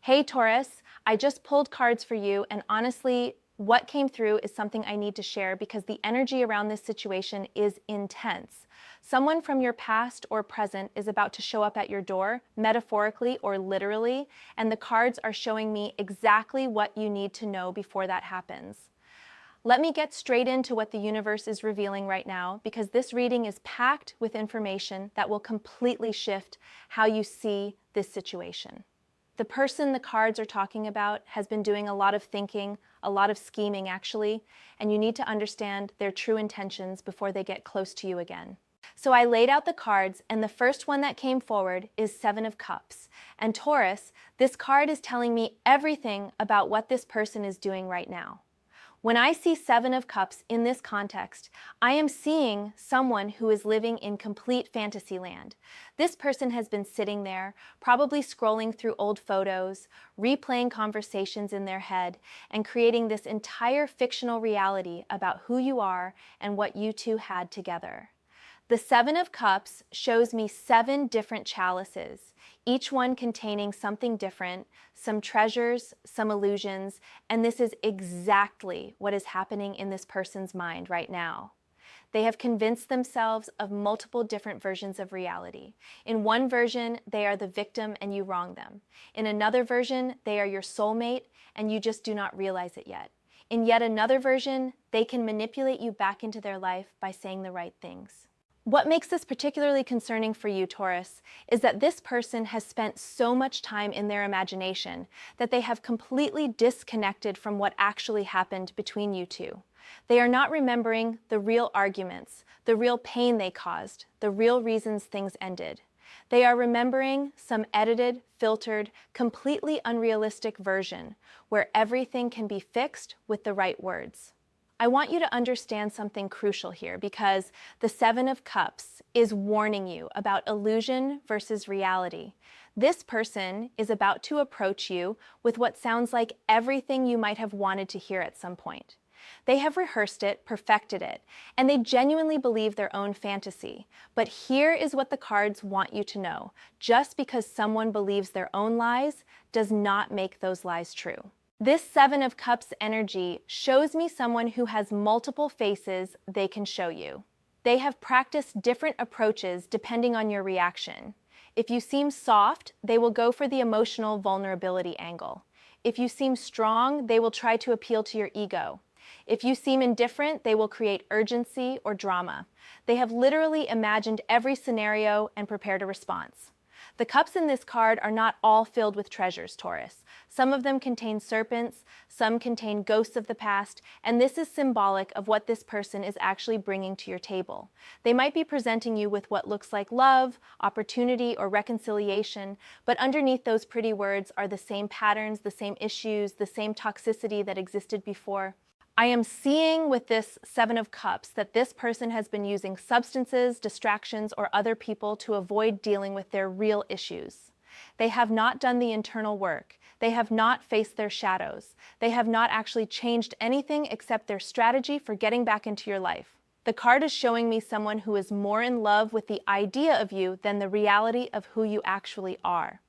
Hey Taurus, I just pulled cards for you, and honestly, what came through is something I need to share because the energy around this situation is intense. Someone from your past or present is about to show up at your door, metaphorically or literally, and the cards are showing me exactly what you need to know before that happens. Let me get straight into what the universe is revealing right now, because this reading is packed with information that will completely shift how you see this situation. The person the cards are talking about has been doing a lot of thinking, a lot of scheming actually, and you need to understand their true intentions before they get close to you again. So I laid out the cards, and the first one that came forward is Seven of Cups. And Taurus, this card is telling me everything about what this person is doing right now. When I see Seven of Cups in this context, I am seeing someone who is living in complete fantasy land. This person has been sitting there, probably scrolling through old photos, replaying conversations in their head, and creating this entire fictional reality about who you are and what you two had together. The Seven of Cups shows me 7 different chalices, each one containing something different, some treasures, some illusions, and this is exactly what is happening in this person's mind right now. They have convinced themselves of multiple different versions of reality. In one version, they are the victim and you wrong them. In another version, they are your soulmate and you just do not realize it yet. In yet another version, they can manipulate you back into their life by saying the right things. What makes this particularly concerning for you, Taurus, is that this person has spent so much time in their imagination that they have completely disconnected from what actually happened between you two. They are not remembering the real arguments, the real pain they caused, the real reasons things ended. They are remembering some edited, filtered, completely unrealistic version where everything can be fixed with the right words. I want you to understand something crucial here, because the Seven of Cups is warning you about illusion versus reality. This person is about to approach you with what sounds like everything you might have wanted to hear at some point. They have rehearsed it, perfected it, and they genuinely believe their own fantasy. But here is what the cards want you to know. Just because someone believes their own lies does not make those lies true. This Seven of Cups energy shows me someone who has multiple faces they can show you. They have practiced different approaches depending on your reaction. If you seem soft, they will go for the emotional vulnerability angle. If you seem strong, they will try to appeal to your ego. If you seem indifferent, they will create urgency or drama. They have literally imagined every scenario and prepared a response. The cups in this card are not all filled with treasures, Taurus. Some of them contain serpents, some contain ghosts of the past, and this is symbolic of what this person is actually bringing to your table. They might be presenting you with what looks like love, opportunity, or reconciliation, but underneath those pretty words are the same patterns, the same issues, the same toxicity that existed before. I am seeing with this Seven of Cups that this person has been using substances, distractions, or other people to avoid dealing with their real issues. They have not done the internal work. They have not faced their shadows. They have not actually changed anything except their strategy for getting back into your life. The card is showing me someone who is more in love with the idea of you than the reality of who you actually are.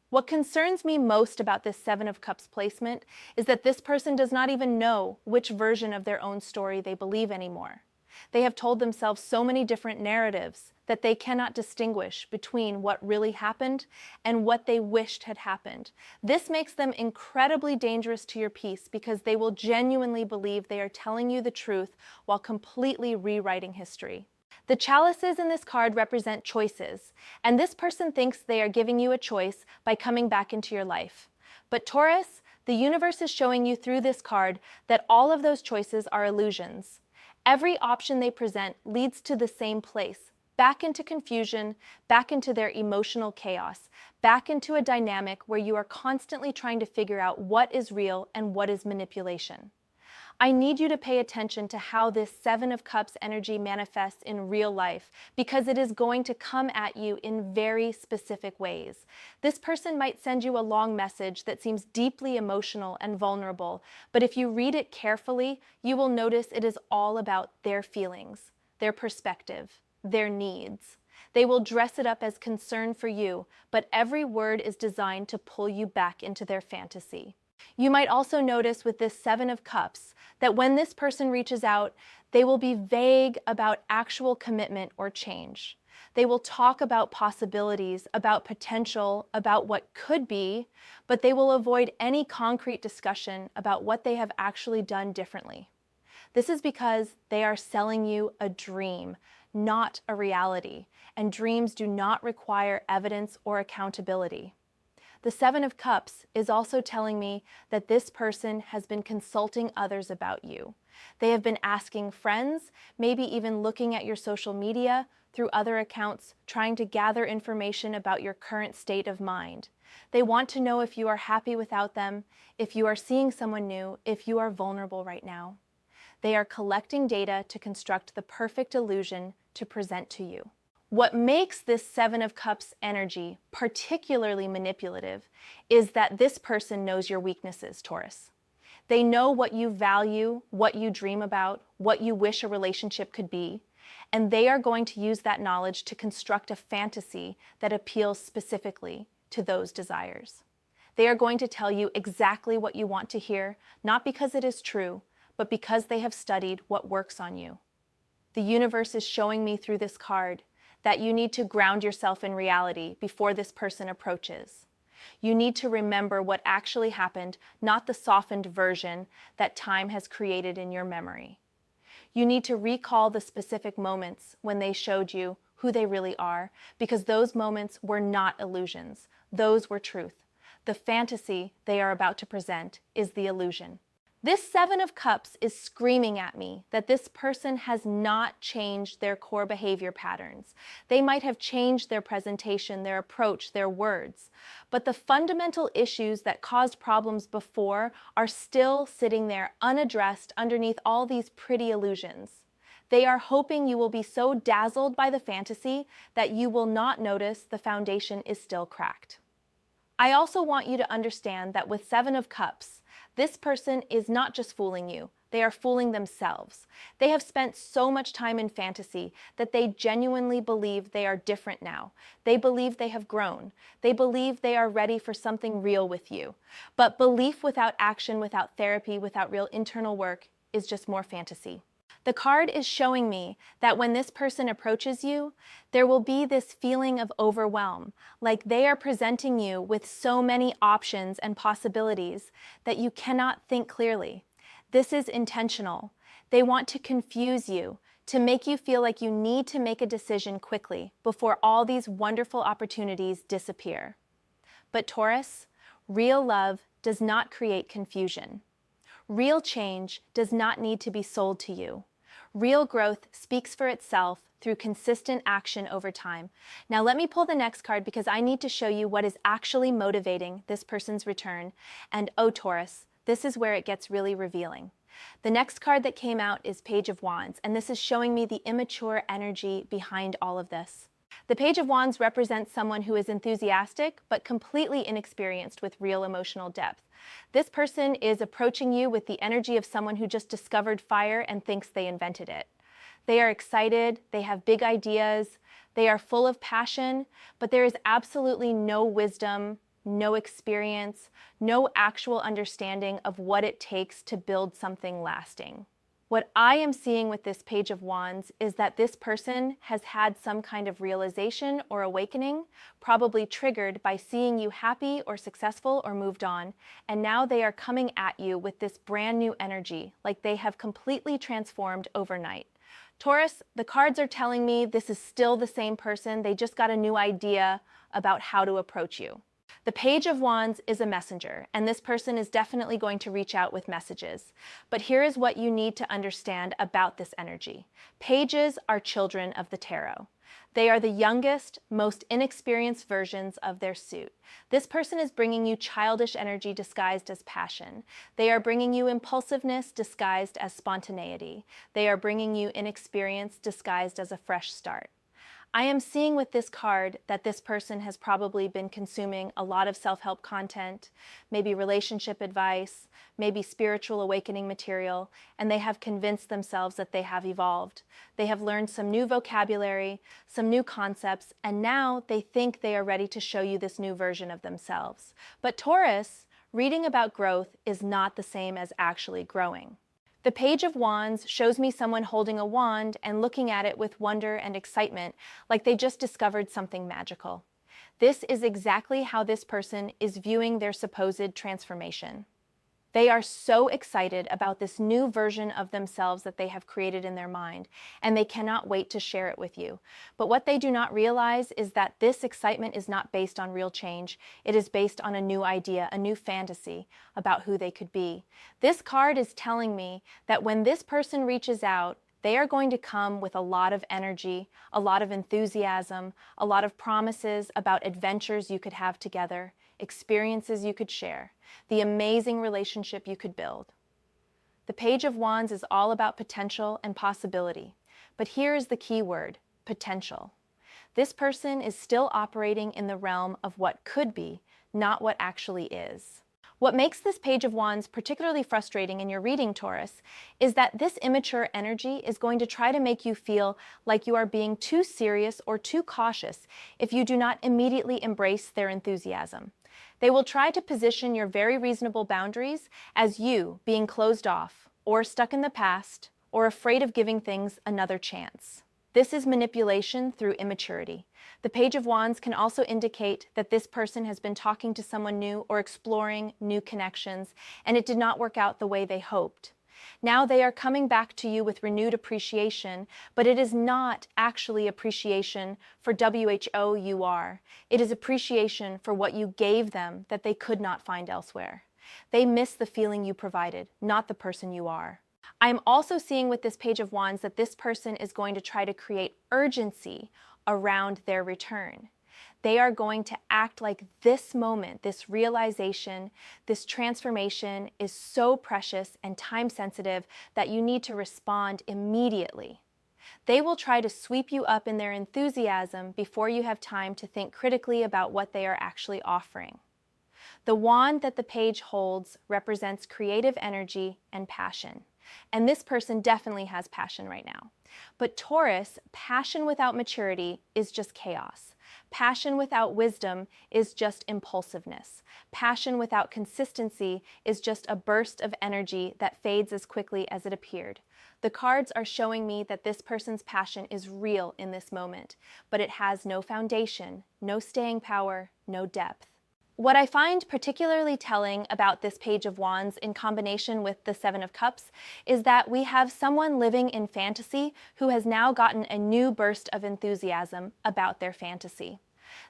What concerns me most about this Seven of Cups placement is that this person does not even know which version of their own story they believe anymore. They have told themselves so many different narratives that they cannot distinguish between what really happened and what they wished had happened. This makes them incredibly dangerous to your peace because they will genuinely believe they are telling you the truth while completely rewriting history. The chalices in this card represent choices, and this person thinks they are giving you a choice by coming back into your life. But Taurus, the universe is showing you through this card that all of those choices are illusions. Every option they present leads to the same place, back into confusion, back into their emotional chaos, back into a dynamic where you are constantly trying to figure out what is real and what is manipulation. I need you to pay attention to how this Seven of Cups energy manifests in real life, because it is going to come at you in very specific ways. This person might send you a long message that seems deeply emotional and vulnerable, but if you read it carefully, you will notice it is all about their feelings, their perspective, their needs. They will dress it up as concern for you, but every word is designed to pull you back into their fantasy. You might also notice with this Seven of Cups that when this person reaches out, they will be vague about actual commitment or change. They will talk about possibilities, about potential, about what could be, but they will avoid any concrete discussion about what they have actually done differently. This is because they are selling you a dream, not a reality, and dreams do not require evidence or accountability. The Seven of Cups is also telling me that this person has been consulting others about you. They have been asking friends, maybe even looking at your social media through other accounts, trying to gather information about your current state of mind. They want to know if you are happy without them, if you are seeing someone new, if you are vulnerable right now. They are collecting data to construct the perfect illusion to present to you. What makes this Seven of Cups energy particularly manipulative is that this person knows your weaknesses, Taurus. They know what you value, what you dream about, what you wish a relationship could be, and they are going to use that knowledge to construct a fantasy that appeals specifically to those desires. They are going to tell you exactly what you want to hear, not because it is true, but because they have studied what works on you. The universe is showing me through this card that you need to ground yourself in reality before this person approaches. You need to remember what actually happened, not the softened version that time has created in your memory. You need to recall the specific moments when they showed you who they really are, because those moments were not illusions. Those were truth. The fantasy they are about to present is the illusion. This Seven of Cups is screaming at me that this person has not changed their core behavior patterns. They might have changed their presentation, their approach, their words, but the fundamental issues that caused problems before are still sitting there unaddressed underneath all these pretty illusions. They are hoping you will be so dazzled by the fantasy that you will not notice the foundation is still cracked. I also want you to understand that with Seven of Cups, this person is not just fooling you, they are fooling themselves. They have spent so much time in fantasy that they genuinely believe they are different now. They believe they have grown. They believe they are ready for something real with you. But belief without action, without therapy, without real internal work is just more fantasy. The card is showing me that when this person approaches you, there will be this feeling of overwhelm, like they are presenting you with so many options and possibilities that you cannot think clearly. This is intentional. They want to confuse you, to make you feel like you need to make a decision quickly before all these wonderful opportunities disappear. But Taurus, real love does not create confusion. Real change does not need to be sold to you. Real growth speaks for itself through consistent action over time. Now let me pull the next card because I need to show you what is actually motivating this person's return. And oh Taurus, this is where it gets really revealing. The next card that came out is Page of Wands, and this is showing me the immature energy behind all of this. The Page of Wands represents someone who is enthusiastic but completely inexperienced with real emotional depth. This person is approaching you with the energy of someone who just discovered fire and thinks they invented it. They are excited, they have big ideas, they are full of passion, but there is absolutely no wisdom, no experience, no actual understanding of what it takes to build something lasting. What I am seeing with this Page of Wands is that this person has had some kind of realization or awakening, probably triggered by seeing you happy or successful or moved on, and now they are coming at you with this brand new energy, like they have completely transformed overnight. Taurus, the cards are telling me this is still the same person, they just got a new idea about how to approach you. The Page of Wands is a messenger, and this person is definitely going to reach out with messages. But here is what you need to understand about this energy. Pages are children of the tarot. They are the youngest, most inexperienced versions of their suit. This person is bringing you childish energy disguised as passion. They are bringing you impulsiveness disguised as spontaneity. They are bringing you inexperience disguised as a fresh start. I am seeing with this card that this person has probably been consuming a lot of self-help content, maybe relationship advice, maybe spiritual awakening material, and they have convinced themselves that they have evolved. They have learned some new vocabulary, some new concepts, and now they think they are ready to show you this new version of themselves. But Taurus, reading about growth is not the same as actually growing. The Page of Wands shows me someone holding a wand and looking at it with wonder and excitement, like they just discovered something magical. This is exactly how this person is viewing their supposed transformation. They are so excited about this new version of themselves that they have created in their mind, and they cannot wait to share it with you. But what they do not realize is that this excitement is not based on real change. It is based on a new idea, a new fantasy about who they could be. This card is telling me that when this person reaches out, they are going to come with a lot of energy, a lot of enthusiasm, a lot of promises about adventures you could have together, experiences you could share, the amazing relationship you could build. The Page of Wands is all about potential and possibility, but here is the key word, potential. This person is still operating in the realm of what could be, not what actually is. What makes this Page of Wands particularly frustrating in your reading, Taurus, is that this immature energy is going to try to make you feel like you are being too serious or too cautious if you do not immediately embrace their enthusiasm. They will try to position your very reasonable boundaries as you being closed off, or stuck in the past, or afraid of giving things another chance. This is manipulation through immaturity. The Page of Wands can also indicate that this person has been talking to someone new or exploring new connections, and it did not work out the way they hoped. Now they are coming back to you with renewed appreciation, but it is not actually appreciation for WHO you are. It is appreciation for what you gave them that they could not find elsewhere. They miss the feeling you provided, not the person you are. I am also seeing with this Page of Wands that this person is going to try to create urgency around their return. They are going to act like this moment, this realization, this transformation is so precious and time-sensitive that you need to respond immediately. They will try to sweep you up in their enthusiasm before you have time to think critically about what they are actually offering. The wand that the page holds represents creative energy and passion. And this person definitely has passion right now. But Taurus, passion without maturity is just chaos. Passion without wisdom is just impulsiveness. Passion without consistency is just a burst of energy that fades as quickly as it appeared. The cards are showing me that this person's passion is real in this moment, but it has no foundation, no staying power, no depth. What I find particularly telling about this Page of Wands in combination with the Seven of Cups is that we have someone living in fantasy who has now gotten a new burst of enthusiasm about their fantasy.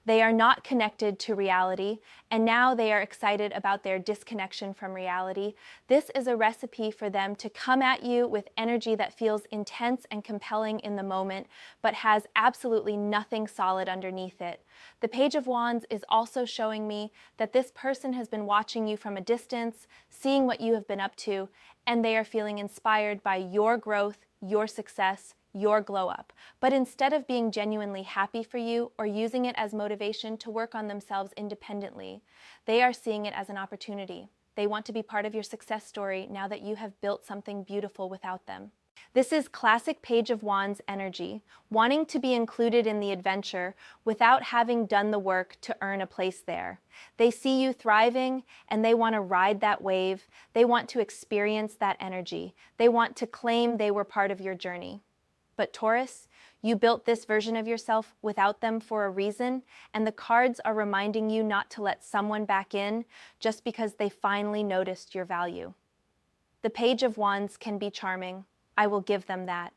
They are not connected to reality, and now they are excited about their disconnection from reality. This is a recipe for them to come at you with energy that feels intense and compelling in the moment, but has absolutely nothing solid underneath it. The Page of Wands is also showing me that this person has been watching you from a distance, seeing what you have been up to, and they are feeling inspired by your growth, your success, your glow up. But instead of being genuinely happy for you or using it as motivation to work on themselves independently, they are seeing it as an opportunity. They want to be part of your success story now that you have built something beautiful without them. This is classic Page of Wands energy, wanting to be included in the adventure without having done the work to earn a place there. They see you thriving and they want to ride that wave. They want to experience that energy. They want to claim they were part of your journey. But Taurus, you built this version of yourself without them for a reason, and the cards are reminding you not to let someone back in just because they finally noticed your value. The Page of Wands can be charming. I will give them that.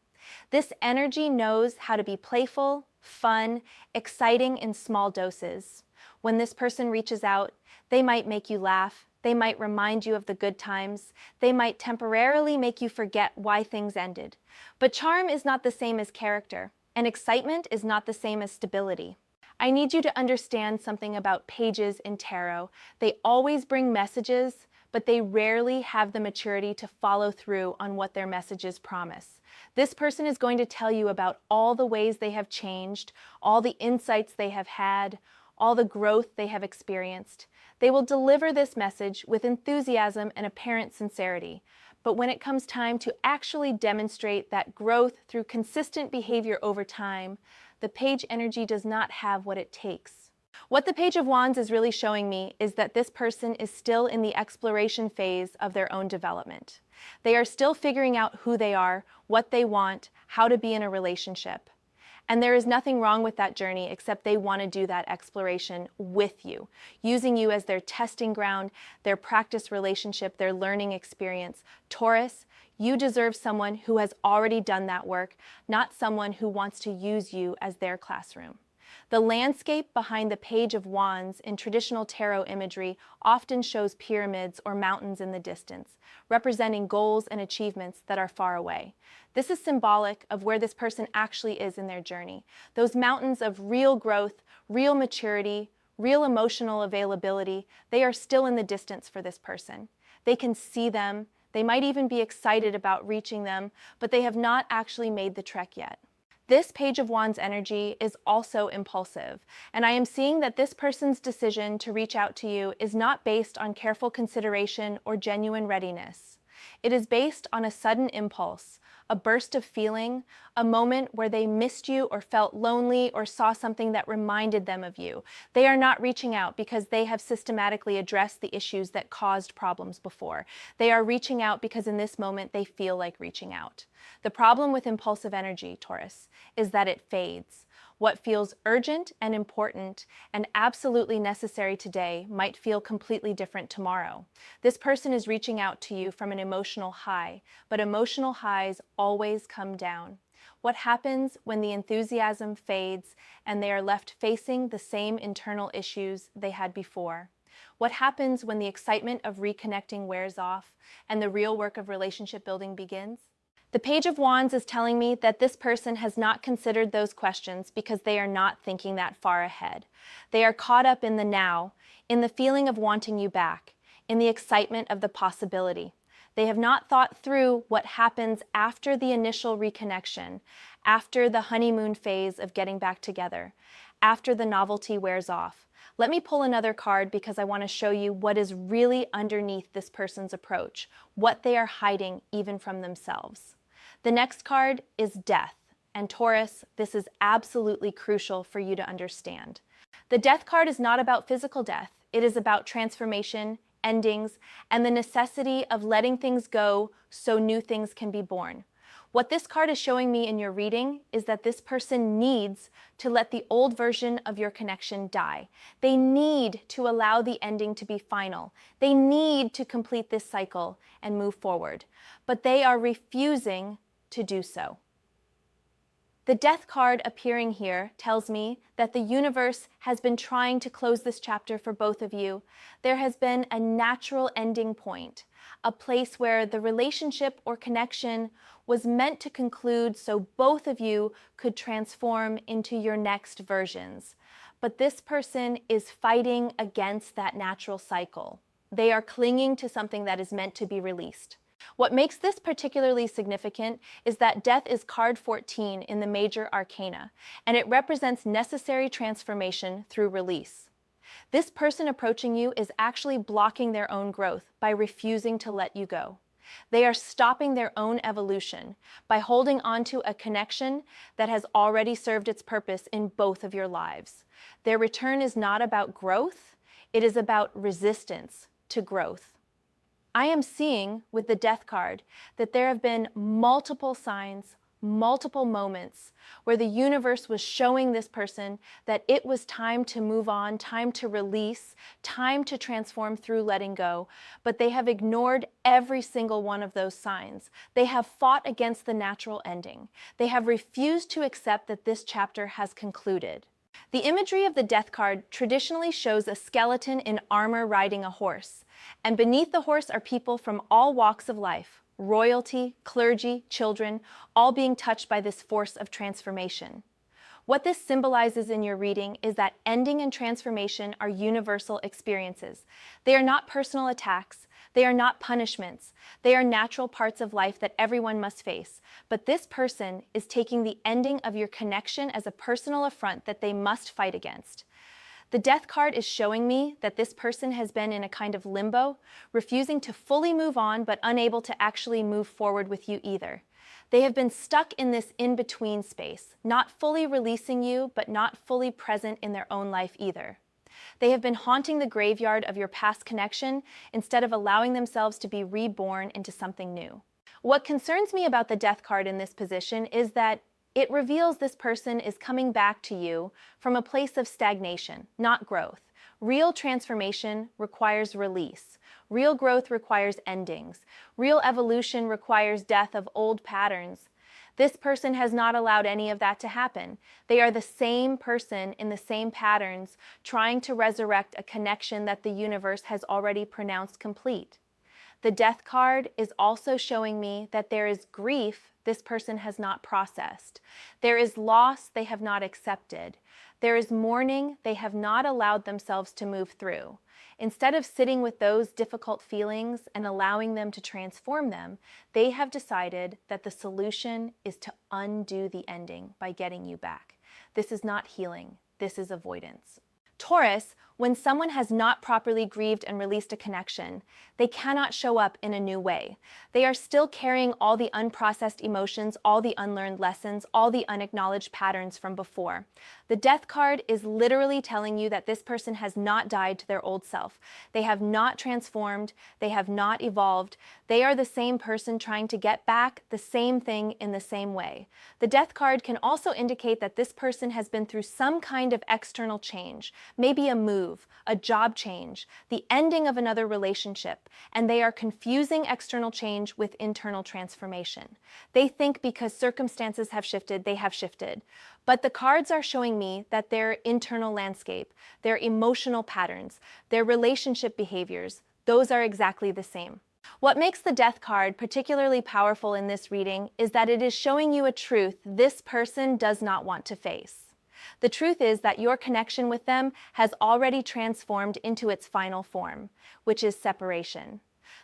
This energy knows how to be playful, fun, exciting in small doses. When this person reaches out, they might make you laugh. They might remind you of the good times. They might temporarily make you forget why things ended. But charm is not the same as character, and excitement is not the same as stability. I need you to understand something about pages in tarot. They always bring messages, but they rarely have the maturity to follow through on what their messages promise. This person is going to tell you about all the ways they have changed, all the insights they have had, all the growth they have experienced. They will deliver this message with enthusiasm and apparent sincerity. But when it comes time to actually demonstrate that growth through consistent behavior over time, the page energy does not have what it takes. What the Page of Wands is really showing me is that this person is still in the exploration phase of their own development. They are still figuring out who they are, what they want, how to be in a relationship. And there is nothing wrong with that journey, except they want to do that exploration with you, using you as their testing ground, their practice relationship, their learning experience. Taurus, you deserve someone who has already done that work, not someone who wants to use you as their classroom. The landscape behind the Page of Wands in traditional tarot imagery often shows pyramids or mountains in the distance, representing goals and achievements that are far away. This is symbolic of where this person actually is in their journey. Those mountains of real growth, real maturity, real emotional availability, they are still in the distance for this person. They can see them, they might even be excited about reaching them, but they have not actually made the trek yet. This Page of Wands energy is also impulsive, and I am seeing that this person's decision to reach out to you is not based on careful consideration or genuine readiness. It is based on a sudden impulse, a burst of feeling, a moment where they missed you or felt lonely or saw something that reminded them of you. They are not reaching out because they have systematically addressed the issues that caused problems before. They are reaching out because in this moment they feel like reaching out. The problem with impulsive energy, Taurus, is that it fades. What feels urgent and important and absolutely necessary today might feel completely different tomorrow. This person is reaching out to you from an emotional high, but emotional highs always come down. What happens when the enthusiasm fades and they are left facing the same internal issues they had before? What happens when the excitement of reconnecting wears off and the real work of relationship building begins? The Page of Wands is telling me that this person has not considered those questions because they are not thinking that far ahead. They are caught up in the now, in the feeling of wanting you back, in the excitement of the possibility. They have not thought through what happens after the initial reconnection, after the honeymoon phase of getting back together, after the novelty wears off. Let me pull another card because I want to show you what is really underneath this person's approach, what they are hiding even from themselves. The next card is Death, and Taurus, this is absolutely crucial for you to understand. The Death card is not about physical death. It is about transformation, endings, and the necessity of letting things go so new things can be born. What this card is showing me in your reading is that this person needs to let the old version of your connection die. They need to allow the ending to be final. They need to complete this cycle and move forward, but they are refusing to do so. The Death card appearing here tells me that the universe has been trying to close this chapter for both of you. There has been a natural ending point, a place where the relationship or connection was meant to conclude so both of you could transform into your next versions. But this person is fighting against that natural cycle. They are clinging to something that is meant to be released. What makes this particularly significant is that Death is card 14 in the major arcana, and it represents necessary transformation through release. This person approaching you is actually blocking their own growth by refusing to let you go. They are stopping their own evolution by holding onto a connection that has already served its purpose in both of your lives. Their return is not about growth, it is about resistance to growth. I am seeing with the Death card that there have been multiple signs, multiple moments where the universe was showing this person that it was time to move on, time to release, time to transform through letting go, but they have ignored every single one of those signs. They have fought against the natural ending. They have refused to accept that this chapter has concluded. The imagery of the Death card traditionally shows a skeleton in armor riding a horse, and beneath the horse are people from all walks of life, royalty, clergy, children, all being touched by this force of transformation. What this symbolizes in your reading is that ending and transformation are universal experiences. They are not personal attacks. They are not punishments. They are natural parts of life that everyone must face. But this person is taking the ending of your connection as a personal affront that they must fight against. The Death card is showing me that this person has been in a kind of limbo, refusing to fully move on but unable to actually move forward with you either. They have been stuck in this in-between space, not fully releasing you but not fully present in their own life either. They have been haunting the graveyard of your past connection instead of allowing themselves to be reborn into something new. What concerns me about the Death card in this position is that it reveals this person is coming back to you from a place of stagnation, not growth. Real transformation requires release. Real growth requires endings. Real evolution requires death of old patterns. This person has not allowed any of that to happen. They are the same person in the same patterns, trying to resurrect a connection that the universe has already pronounced complete. The Death card is also showing me that there is grief this person has not processed. There is loss they have not accepted. There is mourning they have not allowed themselves to move through. Instead of sitting with those difficult feelings and allowing them to transform them, they have decided that the solution is to undo the ending by getting you back. This is not healing. This is avoidance. Taurus, when someone has not properly grieved and released a connection, they cannot show up in a new way. They are still carrying all the unprocessed emotions, all the unlearned lessons, all the unacknowledged patterns from before. The Death card is literally telling you that this person has not died to their old self. They have not transformed. They have not evolved. They are the same person trying to get back the same thing in the same way. The Death card can also indicate that this person has been through some kind of external change, maybe a move, a job change, the ending of another relationship, and they are confusing external change with internal transformation. They think because circumstances have shifted, they have shifted. But the cards are showing me that their internal landscape, their emotional patterns, their relationship behaviors, those are exactly the same. What makes the Death card particularly powerful in this reading is that it is showing you a truth this person does not want to face. The truth is that your connection with them has already transformed into its final form, which is separation.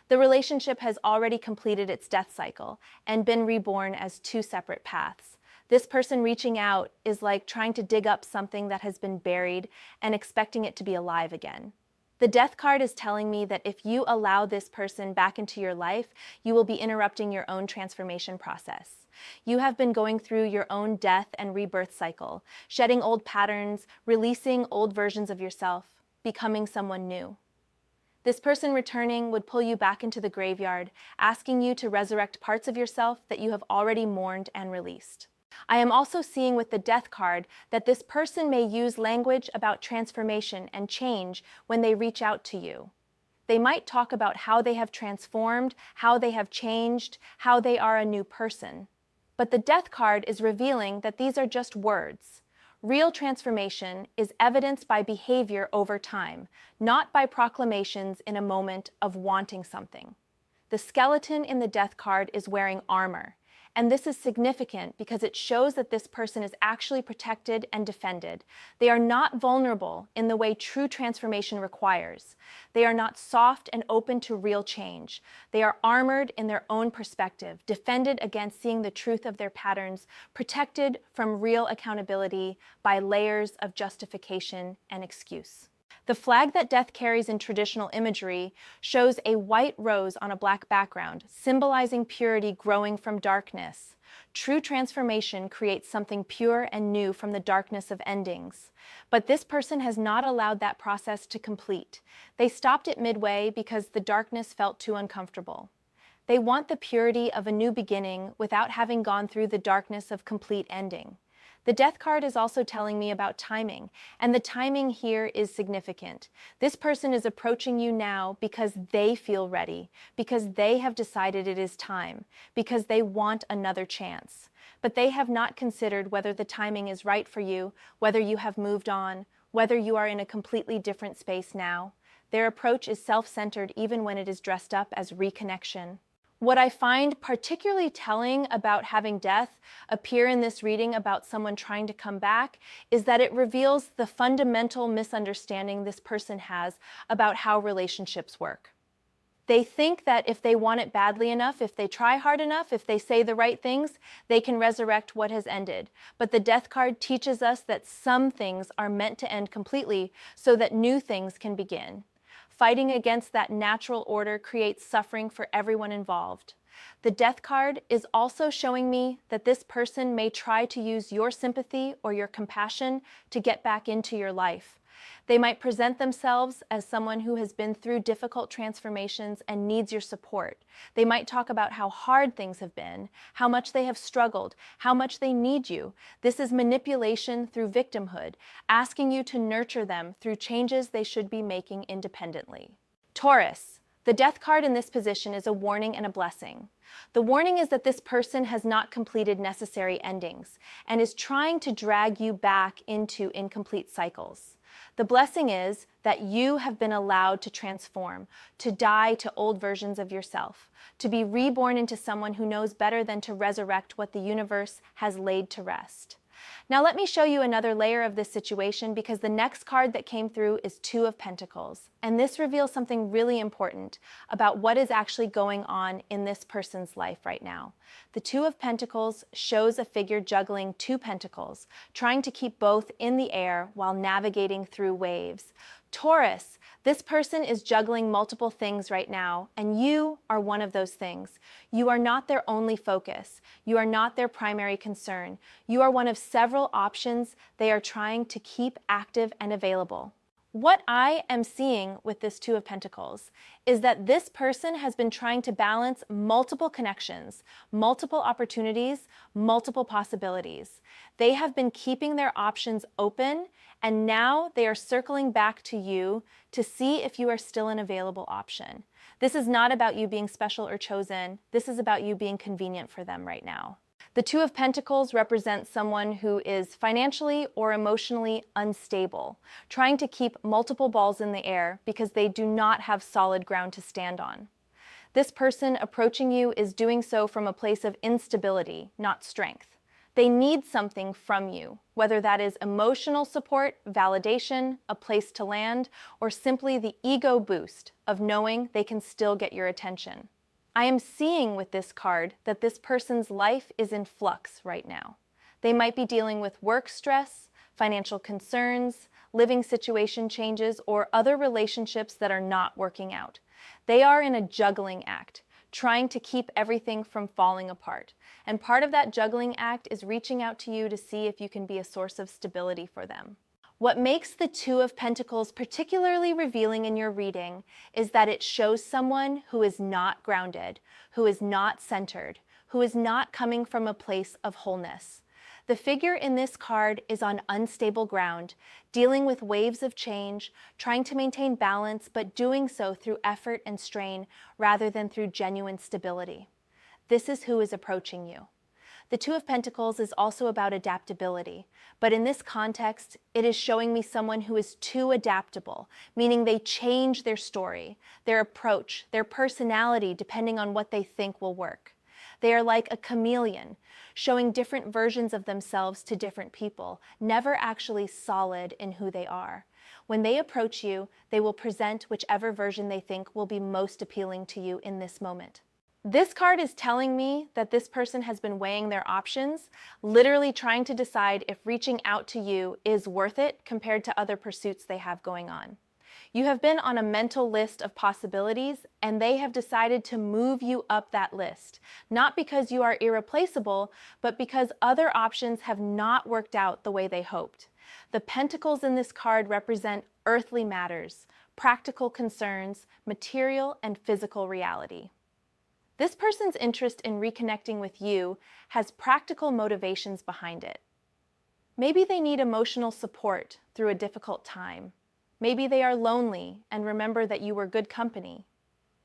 The relationship has already completed its death cycle and been reborn as two separate paths. This person reaching out is like trying to dig up something that has been buried and expecting it to be alive again. The Death card is telling me that if you allow this person back into your life, you will be interrupting your own transformation process. You have been going through your own death and rebirth cycle, shedding old patterns, releasing old versions of yourself, becoming someone new. This person returning would pull you back into the graveyard, asking you to resurrect parts of yourself that you have already mourned and released. I am also seeing with the Death card that this person may use language about transformation and change when they reach out to you. They might talk about how they have transformed, how they have changed, how they are a new person. But the Death card is revealing that these are just words. Real transformation is evidenced by behavior over time, not by proclamations in a moment of wanting something. The skeleton in the Death card is wearing armor. And this is significant because it shows that this person is actually protected and defended. They are not vulnerable in the way true transformation requires. They are not soft and open to real change. They are armored in their own perspective, defended against seeing the truth of their patterns, protected from real accountability by layers of justification and excuse. The flag that death carries in traditional imagery shows a white rose on a black background, symbolizing purity growing from darkness. True transformation creates something pure and new from the darkness of endings. But this person has not allowed that process to complete. They stopped it midway because the darkness felt too uncomfortable. They want the purity of a new beginning without having gone through the darkness of complete ending. The Death card is also telling me about timing, and the timing here is significant. This person is approaching you now because they feel ready, because they have decided it is time, because they want another chance. But they have not considered whether the timing is right for you, whether you have moved on, whether you are in a completely different space now. Their approach is self-centered even when it is dressed up as reconnection. What I find particularly telling about having death appear in this reading about someone trying to come back is that it reveals the fundamental misunderstanding this person has about how relationships work. They think that if they want it badly enough, if they try hard enough, if they say the right things, they can resurrect what has ended. But the Death card teaches us that some things are meant to end completely so that new things can begin. Fighting against that natural order creates suffering for everyone involved. The Death card is also showing me that this person may try to use your sympathy or your compassion to get back into your life. They might present themselves as someone who has been through difficult transformations and needs your support. They might talk about how hard things have been, how much they have struggled, how much they need you. This is manipulation through victimhood, asking you to nurture them through changes they should be making independently. Taurus. The Death card in this position is a warning and a blessing. The warning is that this person has not completed necessary endings and is trying to drag you back into incomplete cycles. The blessing is that you have been allowed to transform, to die to old versions of yourself, to be reborn into someone who knows better than to resurrect what the universe has laid to rest. Now let me show you another layer of this situation, because the next card that came through is Two of Pentacles. And this reveals something really important about what is actually going on in this person's life right now. The Two of Pentacles shows a figure juggling two pentacles, trying to keep both in the air while navigating through waves. Taurus, this person is juggling multiple things right now, and you are one of those things. You are not their only focus. You are not their primary concern. You are one of several options they are trying to keep active and available. What I am seeing with this Two of Pentacles is that this person has been trying to balance multiple connections, multiple opportunities, multiple possibilities. They have been keeping their options open, and now they are circling back to you to see if you are still an available option. This is not about you being special or chosen. This is about you being convenient for them right now. The Two of Pentacles represents someone who is financially or emotionally unstable, trying to keep multiple balls in the air because they do not have solid ground to stand on. This person approaching you is doing so from a place of instability, not strength. They need something from you, whether that is emotional support, validation, a place to land, or simply the ego boost of knowing they can still get your attention. I am seeing with this card that this person's life is in flux right now. They might be dealing with work stress, financial concerns, living situation changes, or other relationships that are not working out. They are in a juggling act, trying to keep everything from falling apart. And part of that juggling act is reaching out to you to see if you can be a source of stability for them. What makes the Two of Pentacles particularly revealing in your reading is that it shows someone who is not grounded, who is not centered, who is not coming from a place of wholeness. The figure in this card is on unstable ground, dealing with waves of change, trying to maintain balance, but doing so through effort and strain rather than through genuine stability. This is who is approaching you. The Two of Pentacles is also about adaptability, but in this context, it is showing me someone who is too adaptable, meaning they change their story, their approach, their personality, depending on what they think will work. They are like a chameleon, showing different versions of themselves to different people, never actually solid in who they are. When they approach you, they will present whichever version they think will be most appealing to you in this moment. This card is telling me that this person has been weighing their options, literally trying to decide if reaching out to you is worth it compared to other pursuits they have going on. You have been on a mental list of possibilities, and they have decided to move you up that list, not because you are irreplaceable, but because other options have not worked out the way they hoped. The pentacles in this card represent earthly matters, practical concerns, material and physical reality. This person's interest in reconnecting with you has practical motivations behind it. Maybe they need emotional support through a difficult time. Maybe they are lonely and remember that you were good company.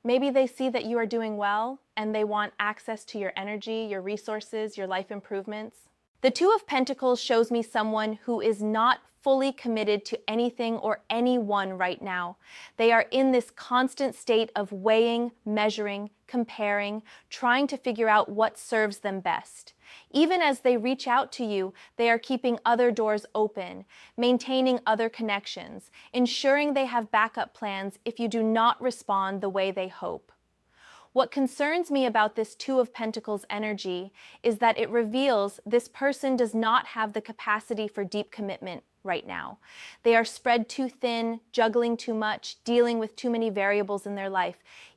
Maybe they see that you are doing well and they want access to your energy, your resources, your life improvements. The Two of Pentacles shows me someone who is not fully committed to anything or anyone right now. They are in this constant state of weighing, measuring, comparing, trying to figure out what serves them best. Even as they reach out to you, they are keeping other doors open, maintaining other connections, ensuring they have backup plans if you do not respond the way they hope. What concerns me about this Two of Pentacles energy is that it reveals this person does not have the capacity for deep commitment right now. They are spread too thin, juggling too much, dealing with too many variables in their life.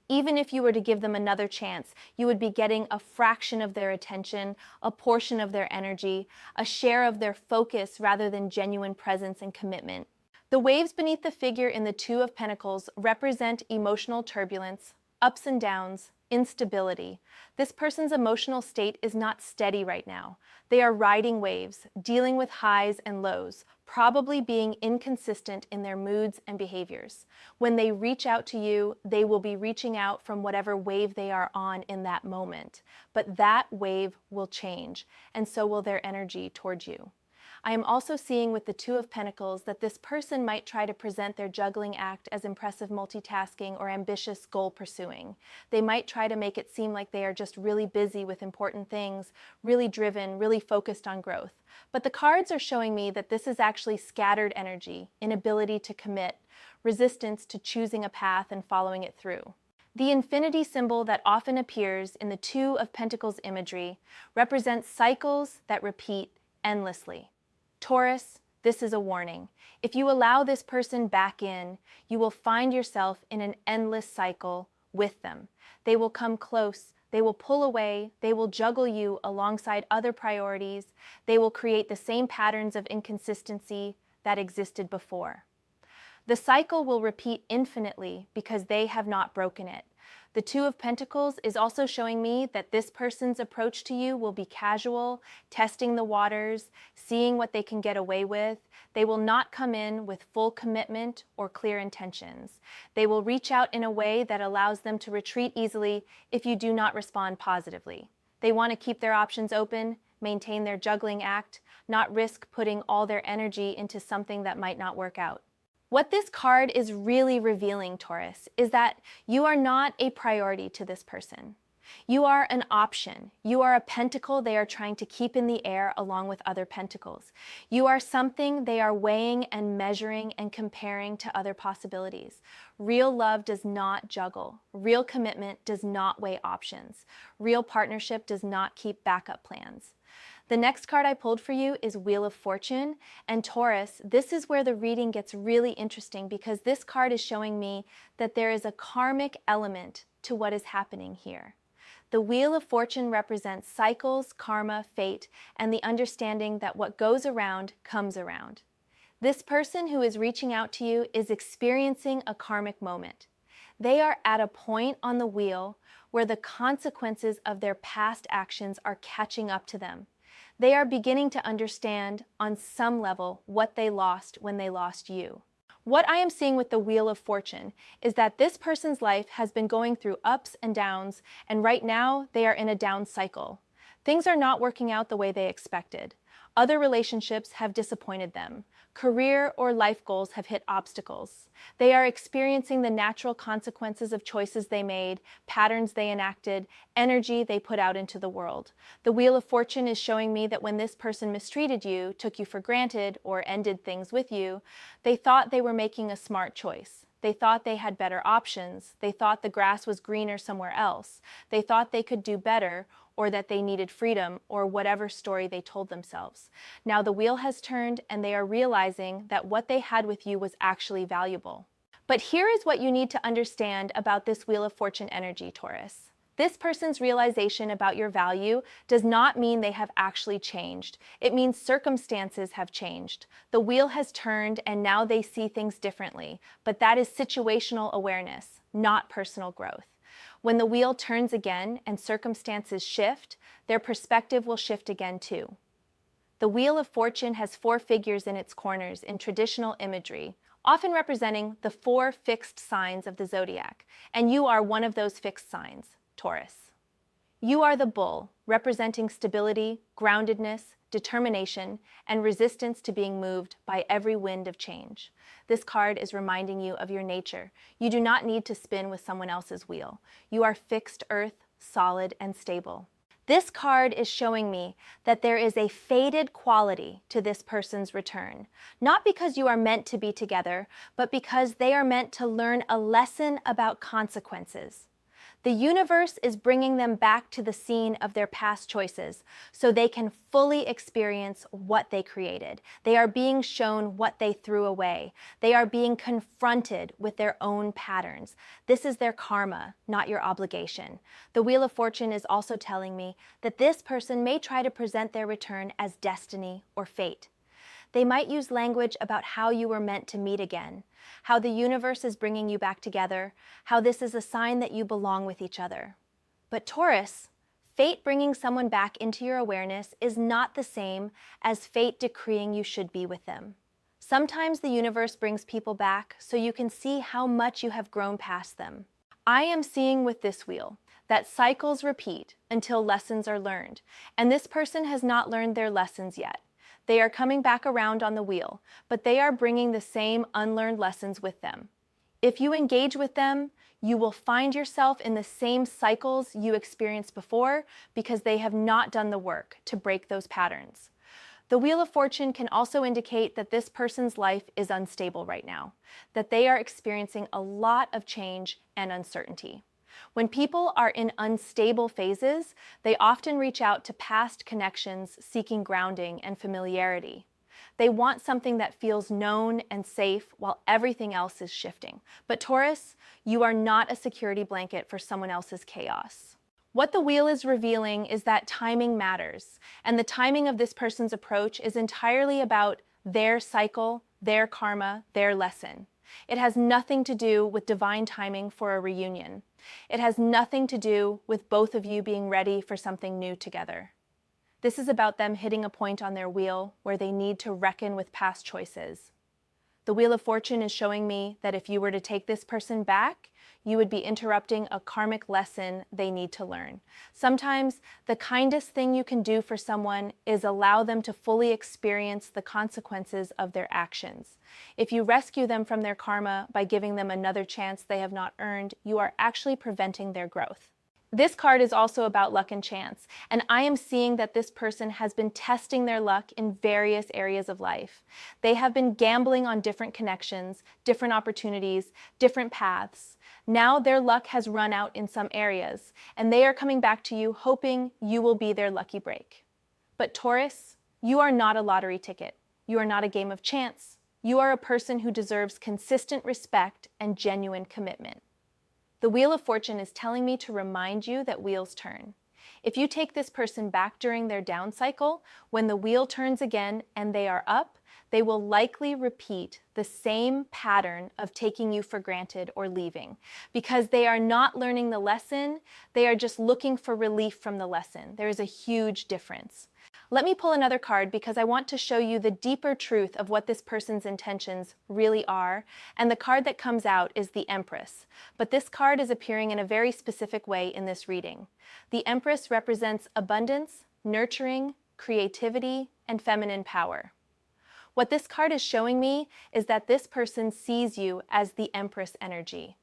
Even if you were to give them another chance, you would be getting a fraction of their attention, a portion of their energy, a share of their focus rather than genuine presence and commitment. The waves beneath the figure in the Two of Pentacles represent emotional turbulence, ups and downs, instability. This person's emotional state is not steady right now. They are riding waves, dealing with highs and lows, probably being inconsistent in their moods and behaviors. When they reach out to you, they will be reaching out from whatever wave they are on in that moment. But that wave will change, and so will their energy towards you. I am also seeing with the Two of Pentacles that this person might try to present their juggling act as impressive multitasking or ambitious goal pursuing. They might try to make it seem like they are just really busy with important things, really driven, really focused on growth. But the cards are showing me that this is actually scattered energy, inability to commit, resistance to choosing a path and following it through. The infinity symbol that often appears in the Two of Pentacles imagery represents cycles that repeat endlessly. Taurus, this is a warning. If you allow this person back in, you will find yourself in an endless cycle with them. They will come close, they will pull away, they will juggle you alongside other priorities, they will create the same patterns of inconsistency that existed before. The cycle will repeat infinitely because they have not broken it. The Two of Pentacles is also showing me that this person's approach to you will be casual, testing the waters, seeing what they can get away with. They will not come in with full commitment or clear intentions. They will reach out in a way that allows them to retreat easily if you do not respond positively. They want to keep their options open, maintain their juggling act, not risk putting all their energy into something that might not work out. What this card is really revealing, Taurus, is that you are not a priority to this person. You are an option. You are a pentacle they are trying to keep in the air along with other pentacles. You are something they are weighing and measuring and comparing to other possibilities. Real love does not juggle. Real commitment does not weigh options. Real partnership does not keep backup plans. The next card I pulled for you is Wheel of Fortune, and Taurus, this is where the reading gets really interesting because this card is showing me that there is a karmic element to what is happening here. The Wheel of Fortune represents cycles, karma, fate, and the understanding that what goes around comes around. This person who is reaching out to you is experiencing a karmic moment. They are at a point on the wheel where the consequences of their past actions are catching up to them. They are beginning to understand on some level what they lost when they lost you. What I am seeing with the Wheel of Fortune is that this person's life has been going through ups and downs, and right now they are in a down cycle. Things are not working out the way they expected. Other relationships have disappointed them. Career or life goals have hit obstacles. They are experiencing the natural consequences of choices they made, patterns they enacted, energy they put out into the world. The Wheel of Fortune is showing me that when this person mistreated you, took you for granted, or ended things with you, they thought they were making a smart choice. They thought they had better options. They thought the grass was greener somewhere else. They thought they could do better, or that they needed freedom, or whatever story they told themselves. Now the wheel has turned and they are realizing that what they had with you was actually valuable. But here is what you need to understand about this Wheel of Fortune energy, Taurus. This person's realization about your value does not mean they have actually changed. It means circumstances have changed. The wheel has turned and now they see things differently, but that is situational awareness, not personal growth. When the wheel turns again and circumstances shift, their perspective will shift again too. The Wheel of Fortune has 4 figures in its corners in traditional imagery, often representing the 4 fixed signs of the zodiac, and you are one of those fixed signs, Taurus. You are the bull, representing stability, groundedness, determination, and resistance to being moved by every wind of change. This card is reminding you of your nature. You do not need to spin with someone else's wheel. You are fixed earth, solid and stable. This card is showing me that there is a fated quality to this person's return, not because you are meant to be together, but because they are meant to learn a lesson about consequences. The universe is bringing them back to the scene of their past choices so they can fully experience what they created. They are being shown what they threw away. They are being confronted with their own patterns. This is their karma, not your obligation. The Wheel of Fortune is also telling me that this person may try to present their return as destiny or fate. They might use language about how you were meant to meet again, how the universe is bringing you back together, how this is a sign that you belong with each other. But Taurus, fate bringing someone back into your awareness is not the same as fate decreeing you should be with them. Sometimes the universe brings people back so you can see how much you have grown past them. I am seeing with this wheel that cycles repeat until lessons are learned, and this person has not learned their lessons yet. They are coming back around on the wheel, but they are bringing the same unlearned lessons with them. If you engage with them, you will find yourself in the same cycles you experienced before because they have not done the work to break those patterns. The Wheel of Fortune can also indicate that this person's life is unstable right now, that they are experiencing a lot of change and uncertainty. When people are in unstable phases, they often reach out to past connections seeking grounding and familiarity. They want something that feels known and safe while everything else is shifting. But Taurus, you are not a security blanket for someone else's chaos. What the wheel is revealing is that timing matters, and the timing of this person's approach is entirely about their cycle, their karma, their lesson. It has nothing to do with divine timing for a reunion. It has nothing to do with both of you being ready for something new together. This is about them hitting a point on their wheel where they need to reckon with past choices. The Wheel of Fortune is showing me that if you were to take this person back, you would be interrupting a karmic lesson they need to learn. Sometimes the kindest thing you can do for someone is allow them to fully experience the consequences of their actions. If you rescue them from their karma by giving them another chance they have not earned, you are actually preventing their growth. This card is also about luck and chance, and I am seeing that this person has been testing their luck in various areas of life. They have been gambling on different connections, different opportunities, different paths. Now their luck has run out in some areas, and they are coming back to you hoping you will be their lucky break. But Taurus, you are not a lottery ticket. You are not a game of chance. You are a person who deserves consistent respect and genuine commitment. The Wheel of Fortune is telling me to remind you that wheels turn. If you take this person back during their down cycle, when the wheel turns again and they are up, they will likely repeat the same pattern of taking you for granted or leaving. Because they are not learning the lesson, they are just looking for relief from the lesson. There is a huge difference. Let me pull another card because I want to show you the deeper truth of what this person's intentions really are, and the card that comes out is the Empress. But this card is appearing in a very specific way in this reading. The Empress represents abundance, nurturing, creativity, and feminine power. What this card is showing me is that this person sees you as the Empress energy.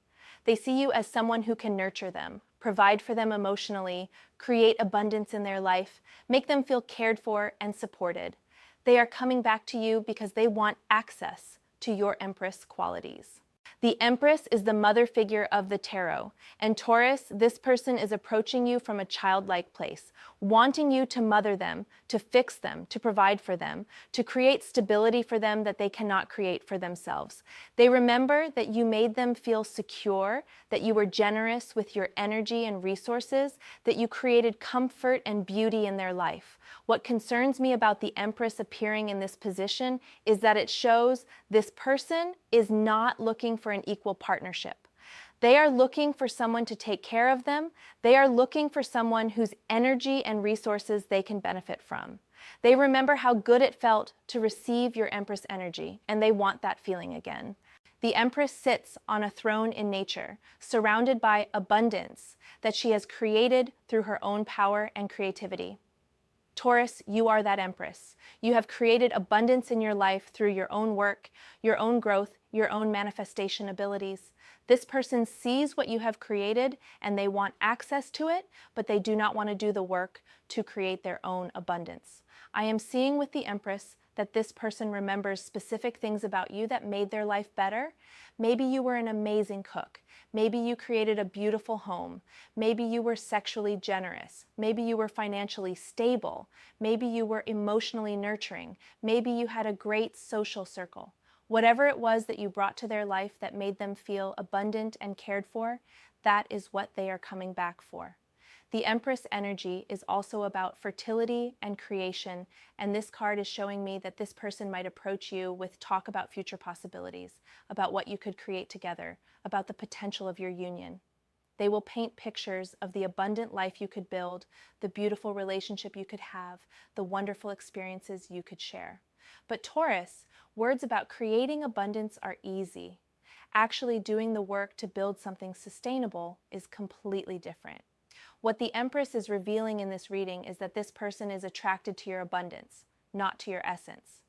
They see you as someone who can nurture them, provide for them emotionally, create abundance in their life, make them feel cared for and supported. They are coming back to you because they want access to your Empress qualities. The Empress is the mother figure of the tarot, and Taurus, this person is approaching you from a childlike place, wanting you to mother them, to fix them, to provide for them, to create stability for them that they cannot create for themselves. They remember that you made them feel secure, that you were generous with your energy and resources, that you created comfort and beauty in their life. What concerns me about the Empress appearing in this position is that it shows this person is not looking for an equal partnership. They are looking for someone to take care of them. They are looking for someone whose energy and resources they can benefit from. They remember how good it felt to receive your Empress energy, and they want that feeling again. The Empress sits on a throne in nature, surrounded by abundance that she has created through her own power and creativity. Taurus, you are that Empress. You have created abundance in your life through your own work, your own growth, your own manifestation abilities. This person sees what you have created and they want access to it, but they do not want to do the work to create their own abundance. I am seeing with the Empress that this person remembers specific things about you that made their life better. Maybe you were an amazing cook. Maybe you created a beautiful home. Maybe you were sexually generous. Maybe you were financially stable. Maybe you were emotionally nurturing. Maybe you had a great social circle. Whatever it was that you brought to their life that made them feel abundant and cared for, that is what they are coming back for. The Empress energy is also about fertility and creation, and this card is showing me that this person might approach you with talk about future possibilities, about what you could create together, about the potential of your union. They will paint pictures of the abundant life you could build, the beautiful relationship you could have, the wonderful experiences you could share. But Taurus, words about creating abundance are easy. Actually doing the work to build something sustainable is completely different. What the Empress is revealing in this reading is that this person is attracted to your abundance, not to your essence.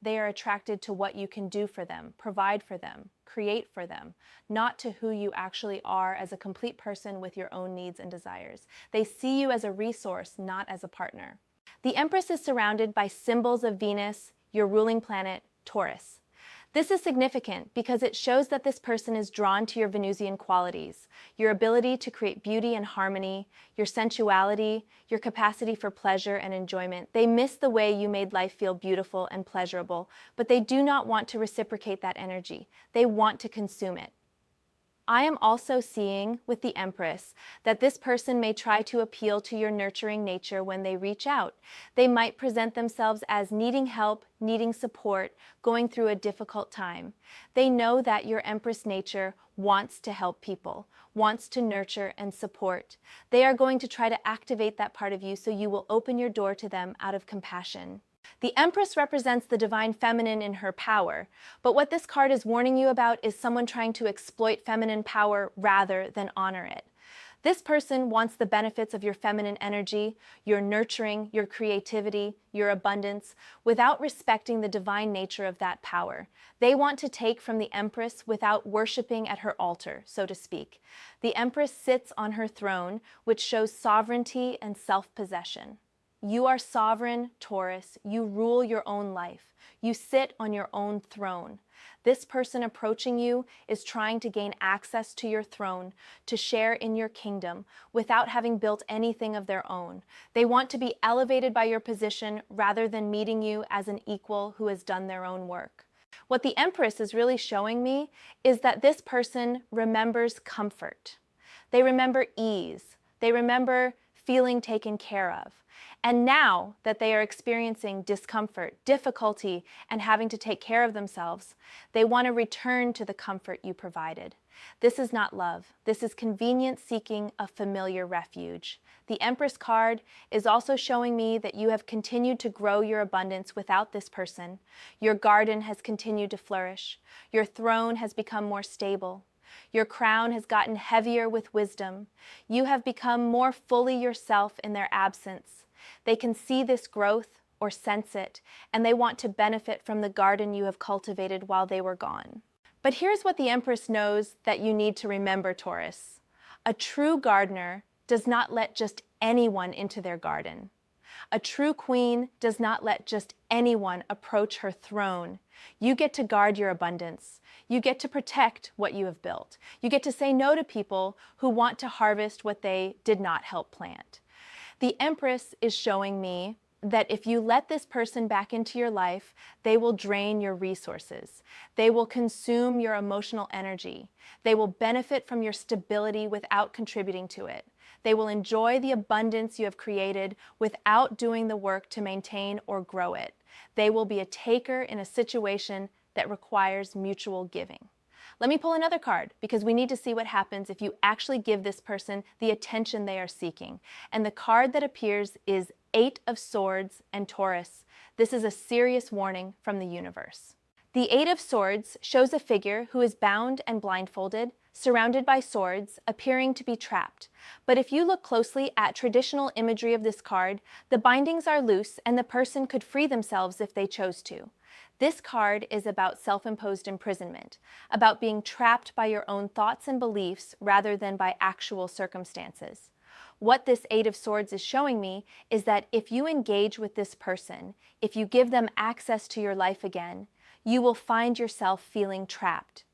They are attracted to what you can do for them, provide for them, create for them, not to who you actually are as a complete person with your own needs and desires. They see you as a resource, not as a partner. The Empress is surrounded by symbols of Venus, your ruling planet, Taurus. This is significant because it shows that this person is drawn to your Venusian qualities, your ability to create beauty and harmony, your sensuality, your capacity for pleasure and enjoyment. They miss the way you made life feel beautiful and pleasurable, but they do not want to reciprocate that energy. They want to consume it. I am also seeing with the Empress that this person may try to appeal to your nurturing nature when they reach out. They might present themselves as needing help, needing support, going through a difficult time. They know that your Empress nature wants to help people, wants to nurture and support. They are going to try to activate that part of you so you will open your door to them out of compassion. The Empress represents the divine feminine in her power, but what this card is warning you about is someone trying to exploit feminine power rather than honor it. This person wants the benefits of your feminine energy, your nurturing, your creativity, your abundance, without respecting the divine nature of that power. They want to take from the Empress without worshiping at her altar, so to speak. The Empress sits on her throne, which shows sovereignty and self-possession. You are sovereign, Taurus. You rule your own life. You sit on your own throne. This person approaching you is trying to gain access to your throne, to share in your kingdom, without having built anything of their own. They want to be elevated by your position rather than meeting you as an equal who has done their own work. What the Empress is really showing me is that this person remembers comfort. They remember ease. They remember feeling taken care of. And now that they are experiencing discomfort, difficulty, and having to take care of themselves, they want to return to the comfort you provided. This is not love. This is convenience seeking a familiar refuge. The Empress card is also showing me that you have continued to grow your abundance without this person. Your garden has continued to flourish. Your throne has become more stable. Your crown has gotten heavier with wisdom. You have become more fully yourself in their absence. They can see this growth or sense it, and they want to benefit from the garden you have cultivated while they were gone. But here's what the Empress knows that you need to remember, Taurus. A true gardener does not let just anyone into their garden. A true queen does not let just anyone approach her throne. You get to guard your abundance. You get to protect what you have built. You get to say no to people who want to harvest what they did not help plant. The Empress is showing me that if you let this person back into your life, they will drain your resources. They will consume your emotional energy. They will benefit from your stability without contributing to it. They will enjoy the abundance you have created without doing the work to maintain or grow it. They will be a taker in a situation that requires mutual giving. Let me pull another card because we need to see what happens if you actually give this person the attention they are seeking. And the card that appears is 8 of Swords and Taurus. This is a serious warning from the universe. The 8 of Swords shows a figure who is bound and blindfolded, surrounded by swords, appearing to be trapped. But if you look closely at traditional imagery of this card, the bindings are loose and the person could free themselves if they chose to. This card is about self-imposed imprisonment, about being trapped by your own thoughts and beliefs rather than by actual circumstances. What this Eight of Swords is showing me is that if you engage with this person, if you give them access to your life again, you will find yourself feeling trapped.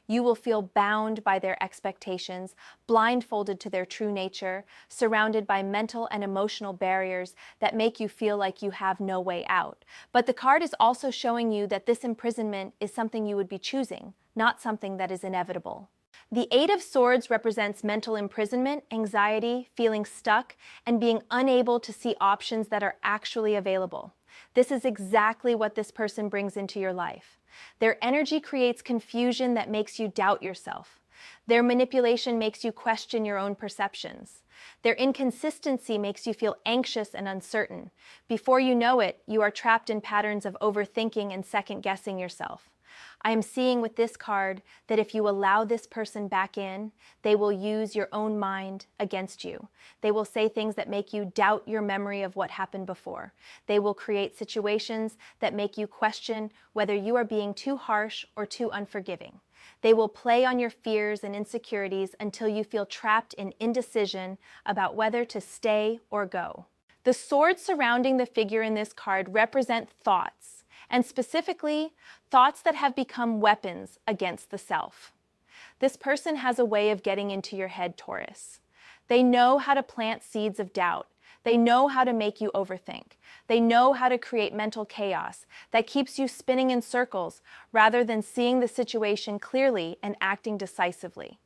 You will feel bound by their expectations, blindfolded to their true nature, surrounded by mental and emotional barriers that make you feel like you have no way out. But the card is also showing you that this imprisonment is something you would be choosing, not something that is inevitable. The Eight of Swords represents mental imprisonment, anxiety, feeling stuck, and being unable to see options that are actually available. This is exactly what this person brings into your life. Their energy creates confusion that makes you doubt yourself. Their manipulation makes you question your own perceptions. Their inconsistency makes you feel anxious and uncertain. Before you know it, you are trapped in patterns of overthinking and second-guessing yourself. I am seeing with this card that if you allow this person back in, they will use your own mind against you. They will say things that make you doubt your memory of what happened before. They will create situations that make you question whether you are being too harsh or too unforgiving. They will play on your fears and insecurities until you feel trapped in indecision about whether to stay or go. The swords surrounding the figure in this card represent thoughts, and specifically, thoughts that have become weapons against the self. This person has a way of getting into your head, Taurus. They know how to plant seeds of doubt. They know how to make you overthink. They know how to create mental chaos that keeps you spinning in circles rather than seeing the situation clearly and acting decisively.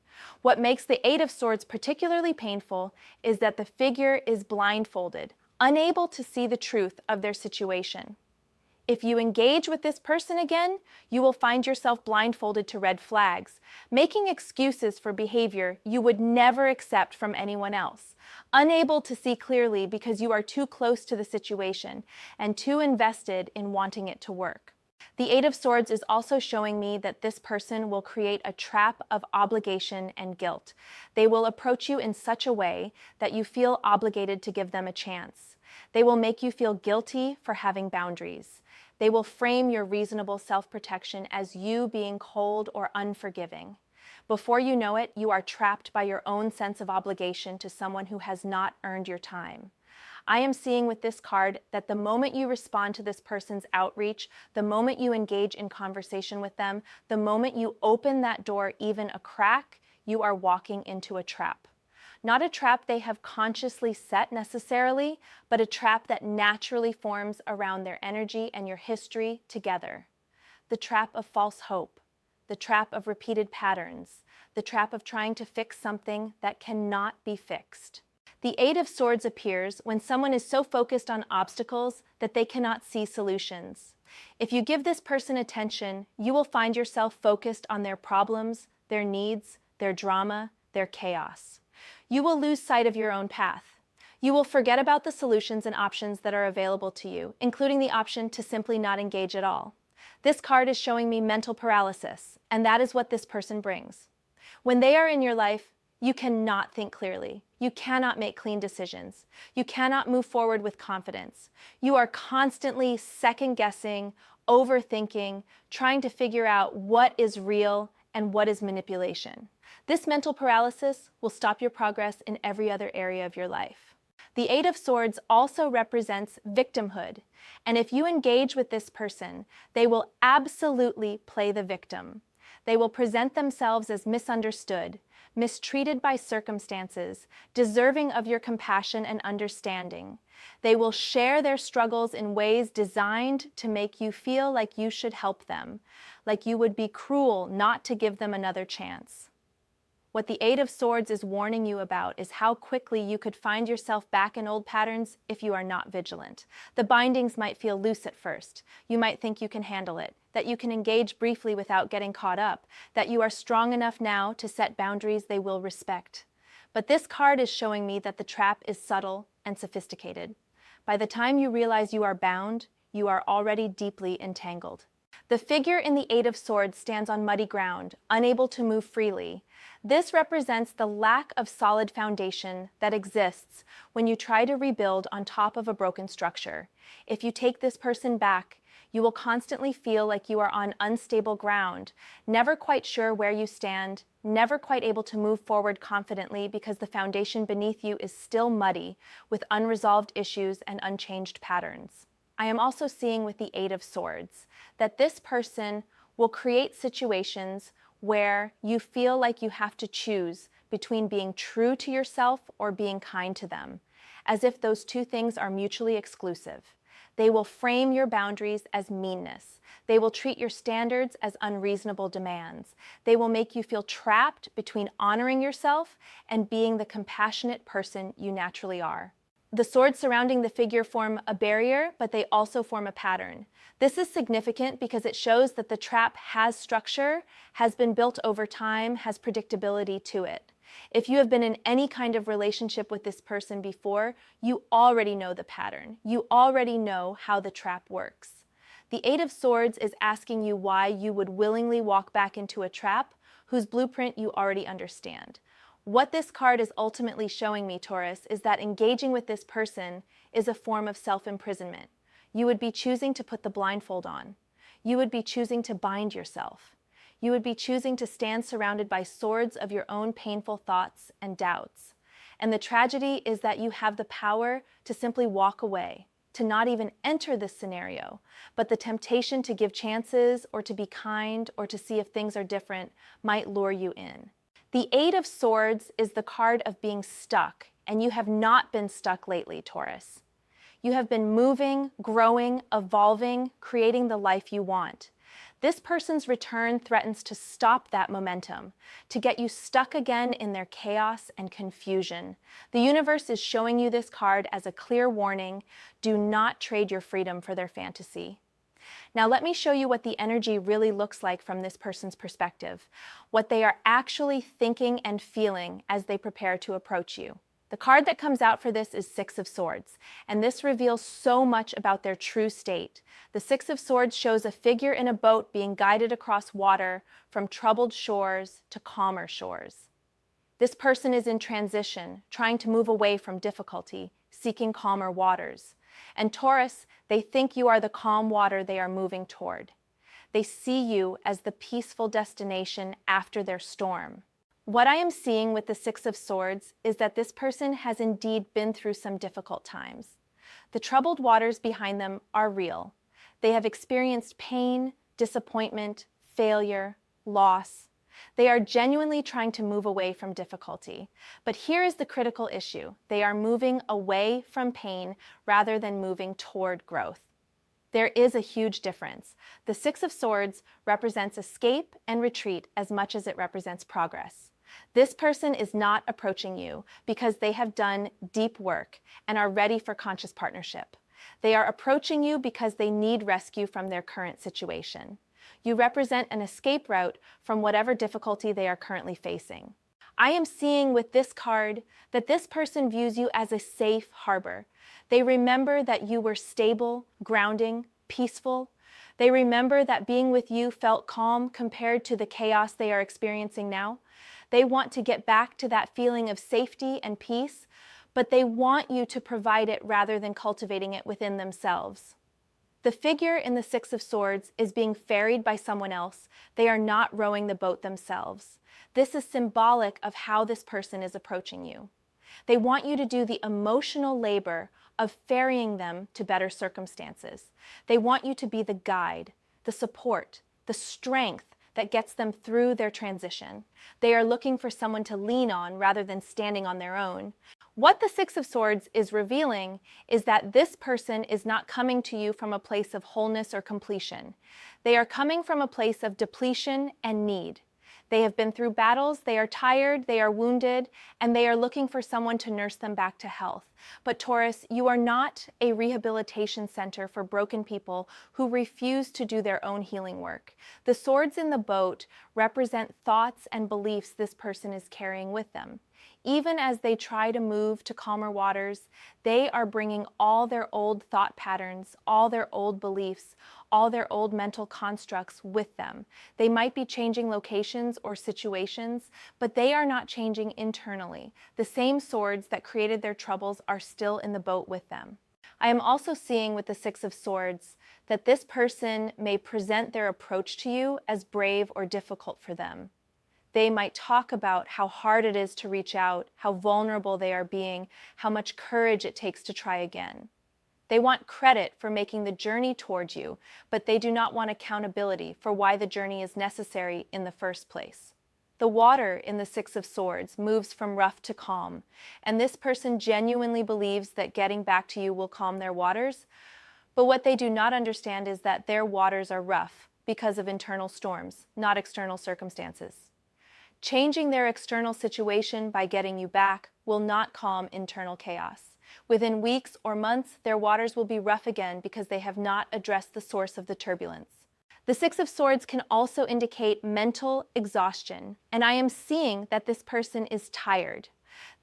What makes the Eight of Swords particularly painful is that the figure is blindfolded, unable to see the truth of their situation. If you engage with this person again, you will find yourself blindfolded to red flags, making excuses for behavior you would never accept from anyone else, unable to see clearly because you are too close to the situation and too invested in wanting it to work. The Eight of Swords is also showing me that this person will create a trap of obligation and guilt. They will approach you in such a way that you feel obligated to give them a chance. They will make you feel guilty for having boundaries. They will frame your reasonable self-protection as you being cold or unforgiving. Before you know it, you are trapped by your own sense of obligation to someone who has not earned your time. I am seeing with this card that the moment you respond to this person's outreach, the moment you engage in conversation with them, the moment you open that door even a crack, you are walking into a trap. Not a trap they have consciously set necessarily, but a trap that naturally forms around their energy and your history together. The trap of false hope, the trap of repeated patterns, the trap of trying to fix something that cannot be fixed. The Eight of Swords appears when someone is so focused on obstacles that they cannot see solutions. If you give this person attention, you will find yourself focused on their problems, their needs, their drama, their chaos. You will lose sight of your own path. You will forget about the solutions and options that are available to you, including the option to simply not engage at all. This card is showing me mental paralysis, and that is what this person brings. When they are in your life, you cannot think clearly. You cannot make clean decisions. You cannot move forward with confidence. You are constantly second-guessing, overthinking, trying to figure out what is real and what is manipulation. This mental paralysis will stop your progress in every other area of your life. The Eight of Swords also represents victimhood, and if you engage with this person, they will absolutely play the victim. They will present themselves as misunderstood, mistreated by circumstances, deserving of your compassion and understanding. They will share their struggles in ways designed to make you feel like you should help them, like you would be cruel not to give them another chance. What the Eight of Swords is warning you about is how quickly you could find yourself back in old patterns if you are not vigilant. The bindings might feel loose at first. You might think you can handle it, that you can engage briefly without getting caught up, that you are strong enough now to set boundaries they will respect. But this card is showing me that the trap is subtle and sophisticated. By the time you realize you are bound, you are already deeply entangled. The figure in the Eight of Swords stands on muddy ground, unable to move freely. This represents the lack of solid foundation that exists when you try to rebuild on top of a broken structure. If you take this person back, you will constantly feel like you are on unstable ground, never quite sure where you stand, never quite able to move forward confidently because the foundation beneath you is still muddy, with unresolved issues and unchanged patterns. I am also seeing with the Eight of Swords that this person will create situations where you feel like you have to choose between being true to yourself or being kind to them, as if those two things are mutually exclusive. They will frame your boundaries as meanness. They will treat your standards as unreasonable demands. They will make you feel trapped between honoring yourself and being the compassionate person you naturally are. The swords surrounding the figure form a barrier, but they also form a pattern. This is significant because it shows that the trap has structure, has been built over time, has predictability to it. If you have been in any kind of relationship with this person before, you already know the pattern. You already know how the trap works. The Eight of Swords is asking you why you would willingly walk back into a trap whose blueprint you already understand. What this card is ultimately showing me, Taurus, is that engaging with this person is a form of self-imprisonment. You would be choosing to put the blindfold on. You would be choosing to bind yourself. You would be choosing to stand surrounded by swords of your own painful thoughts and doubts. And the tragedy is that you have the power to simply walk away, to not even enter this scenario, but the temptation to give chances or to be kind or to see if things are different might lure you in. The Eight of Swords is the card of being stuck, and you have not been stuck lately, Taurus. You have been moving, growing, evolving, creating the life you want. This person's return threatens to stop that momentum, to get you stuck again in their chaos and confusion. The universe is showing you this card as a clear warning. Do not trade your freedom for their fantasy. Now let me show you what the energy really looks like from this person's perspective, what they are actually thinking and feeling as they prepare to approach you. The card that comes out for this is Six of Swords, and this reveals so much about their true state. The Six of Swords shows a figure in a boat being guided across water from troubled shores to calmer shores. This person is in transition, trying to move away from difficulty, seeking calmer waters. And Taurus, they think you are the calm water they are moving toward. They see you as the peaceful destination after their storm. What I am seeing with the Six of Swords is that this person has indeed been through some difficult times. The troubled waters behind them are real. They have experienced pain, disappointment, failure, loss. They are genuinely trying to move away from difficulty. But here is the critical issue. They are moving away from pain rather than moving toward growth. There is a huge difference. The Six of Swords represents escape and retreat as much as it represents progress. This person is not approaching you because they have done deep work and are ready for conscious partnership. They are approaching you because they need rescue from their current situation. You represent an escape route from whatever difficulty they are currently facing. I am seeing with this card that this person views you as a safe harbor. They remember that you were stable, grounding, peaceful. They remember that being with you felt calm compared to the chaos they are experiencing now. They want to get back to that feeling of safety and peace, but they want you to provide it rather than cultivating it within themselves. The figure in the Six of Swords is being ferried by someone else. They are not rowing the boat themselves. This is symbolic of how this person is approaching you. They want you to do the emotional labor of ferrying them to better circumstances. They want you to be the guide, the support, the strength that gets them through their transition. They are looking for someone to lean on rather than standing on their own. What the Six of Swords is revealing is that this person is not coming to you from a place of wholeness or completion. They are coming from a place of depletion and need. They have been through battles, they are tired, they are wounded, and they are looking for someone to nurse them back to health. But Taurus, you are not a rehabilitation center for broken people who refuse to do their own healing work. The swords in the boat represent thoughts and beliefs this person is carrying with them. Even as they try to move to calmer waters, they are bringing all their old thought patterns, all their old beliefs, all their old mental constructs with them. They might be changing locations or situations, but they are not changing internally. The same swords that created their troubles are still in the boat with them. I am also seeing with the Six of Swords that this person may present their approach to you as brave or difficult for them. They might talk about how hard it is to reach out, how vulnerable they are being, how much courage it takes to try again. They want credit for making the journey toward you, but they do not want accountability for why the journey is necessary in the first place. The water in the Six of Swords moves from rough to calm, and this person genuinely believes that getting back to you will calm their waters, but what they do not understand is that their waters are rough because of internal storms, not external circumstances. Changing their external situation by getting you back will not calm internal chaos. Within weeks or months, their waters will be rough again because they have not addressed the source of the turbulence. The Six of Swords can also indicate mental exhaustion, and I am seeing that this person is tired.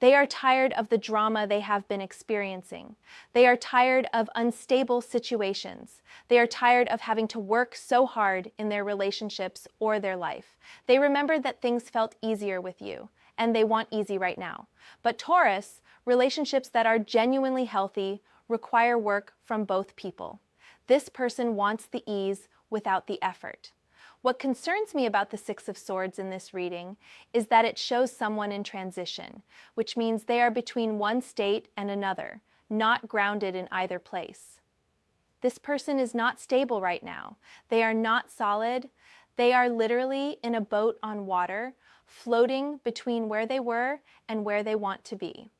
They are tired of the drama they have been experiencing. They are tired of unstable situations. They are tired of having to work so hard in their relationships or their life. They remember that things felt easier with you, and they want easy right now. But Taurus, relationships that are genuinely healthy require work from both people. This person wants the ease without the effort. What concerns me about the Six of Swords in this reading is that it shows someone in transition, which means they are between one state and another, not grounded in either place. This person is not stable right now. They are not solid. They are literally in a boat on water, floating between where they were and where they want to be.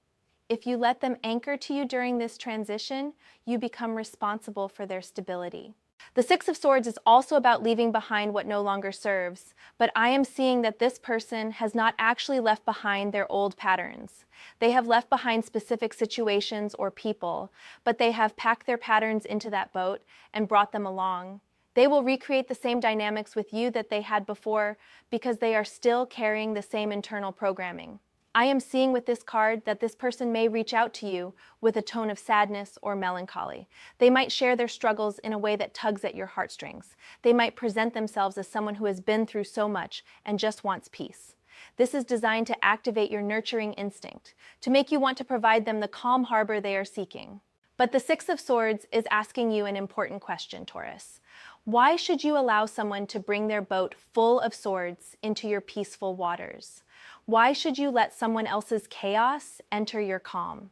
If you let them anchor to you during this transition, you become responsible for their stability. The Six of Swords is also about leaving behind what no longer serves, but I am seeing that this person has not actually left behind their old patterns. They have left behind specific situations or people, but they have packed their patterns into that boat and brought them along. They will recreate the same dynamics with you that they had before because they are still carrying the same internal programming. I am seeing with this card that this person may reach out to you with a tone of sadness or melancholy. They might share their struggles in a way that tugs at your heartstrings. They might present themselves as someone who has been through so much and just wants peace. This is designed to activate your nurturing instinct, to make you want to provide them the calm harbor they are seeking. But the Six of Swords is asking you an important question, Taurus. Why should you allow someone to bring their boat full of swords into your peaceful waters? Why should you let someone else's chaos enter your calm?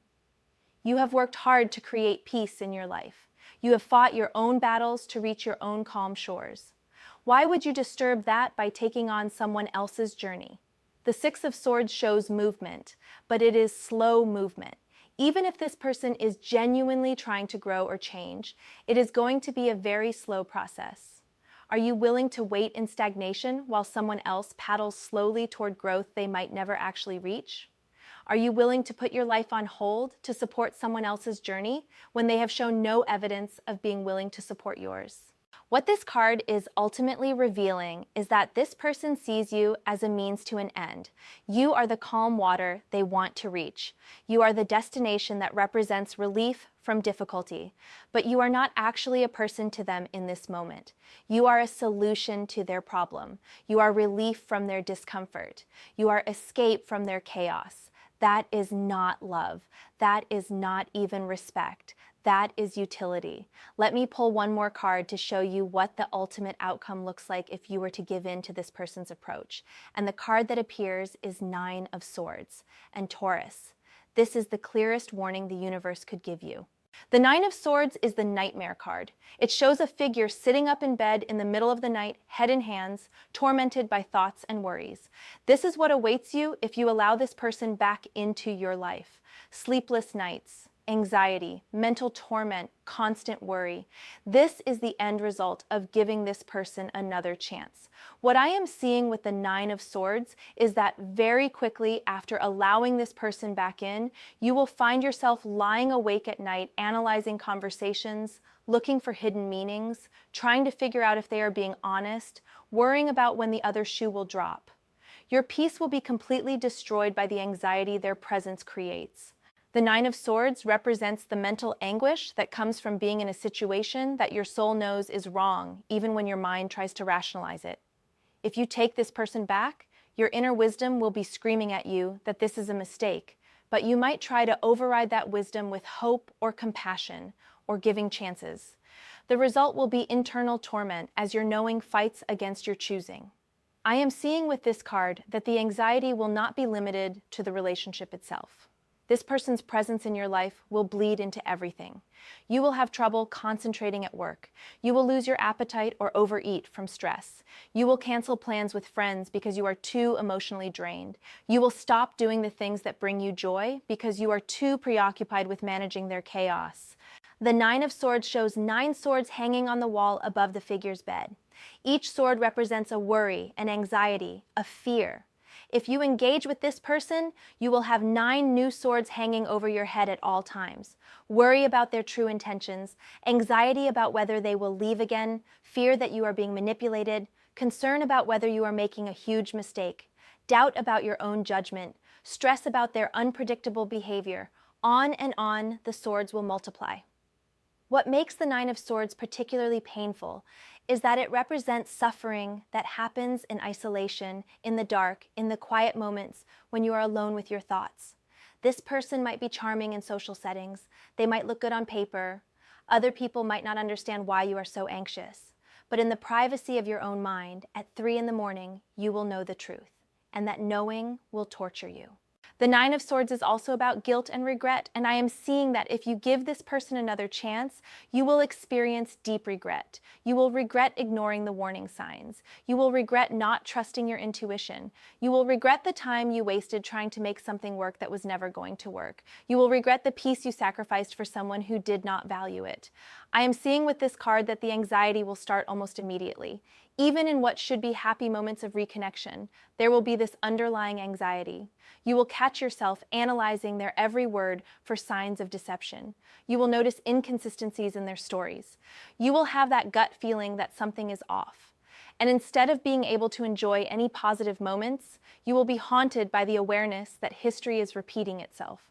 You have worked hard to create peace in your life. You have fought your own battles to reach your own calm shores. Why would you disturb that by taking on someone else's journey? The Six of Swords shows movement, but it is slow movement. Even if this person is genuinely trying to grow or change, it is going to be a very slow process. Are you willing to wait in stagnation while someone else paddles slowly toward growth they might never actually reach? Are you willing to put your life on hold to support someone else's journey when they have shown no evidence of being willing to support yours? What this card is ultimately revealing is that this person sees you as a means to an end. You are the calm water they want to reach. You are the destination that represents relief from difficulty, but you are not actually a person to them in this moment. You are a solution to their problem. You are relief from their discomfort. You are escape from their chaos. That is not love. That is not even respect. That is utility. Let me pull one more card to show you what the ultimate outcome looks like if you were to give in to this person's approach. And the card that appears is Nine of Swords and Taurus. This is the clearest warning the universe could give you. The Nine of Swords is the nightmare card. It shows a figure sitting up in bed in the middle of the night, head in hands, tormented by thoughts and worries. This is what awaits you if you allow this person back into your life. Sleepless nights, anxiety, mental torment, constant worry. This is the end result of giving this person another chance. What I am seeing with the Nine of Swords is that very quickly after allowing this person back in, you will find yourself lying awake at night, analyzing conversations, looking for hidden meanings, trying to figure out if they are being honest, worrying about when the other shoe will drop. Your peace will be completely destroyed by the anxiety their presence creates. The Nine of Swords represents the mental anguish that comes from being in a situation that your soul knows is wrong, even when your mind tries to rationalize it. If you take this person back, your inner wisdom will be screaming at you that this is a mistake, but you might try to override that wisdom with hope or compassion or giving chances. The result will be internal torment as your knowing fights against your choosing. I am seeing with this card that the anxiety will not be limited to the relationship itself. This person's presence in your life will bleed into everything. You will have trouble concentrating at work. You will lose your appetite or overeat from stress. You will cancel plans with friends because you are too emotionally drained. You will stop doing the things that bring you joy because you are too preoccupied with managing their chaos. The Nine of Swords shows 9 swords hanging on the wall above the figure's bed. Each sword represents a worry, an anxiety, a fear. If you engage with this person, you will have 9 new swords hanging over your head at all times. Worry about their true intentions, anxiety about whether they will leave again, fear that you are being manipulated, concern about whether you are making a huge mistake, doubt about your own judgment, stress about their unpredictable behavior. On and on, the swords will multiply. What makes the Nine of Swords particularly painful is that it represents suffering that happens in isolation, in the dark, in the quiet moments when you are alone with your thoughts. This person might be charming in social settings. They might look good on paper. Other people might not understand why you are so anxious. But in the privacy of your own mind, at 3 in the morning, you will know the truth, and that knowing will torture you. The Nine of Swords is also about guilt and regret, and I am seeing that if you give this person another chance, you will experience deep regret. You will regret ignoring the warning signs. You will regret not trusting your intuition. You will regret the time you wasted trying to make something work that was never going to work. You will regret the peace you sacrificed for someone who did not value it. I am seeing with this card that the anxiety will start almost immediately. Even in what should be happy moments of reconnection, there will be this underlying anxiety. You will catch yourself analyzing their every word for signs of deception. You will notice inconsistencies in their stories. You will have that gut feeling that something is off. And instead of being able to enjoy any positive moments, you will be haunted by the awareness that history is repeating itself.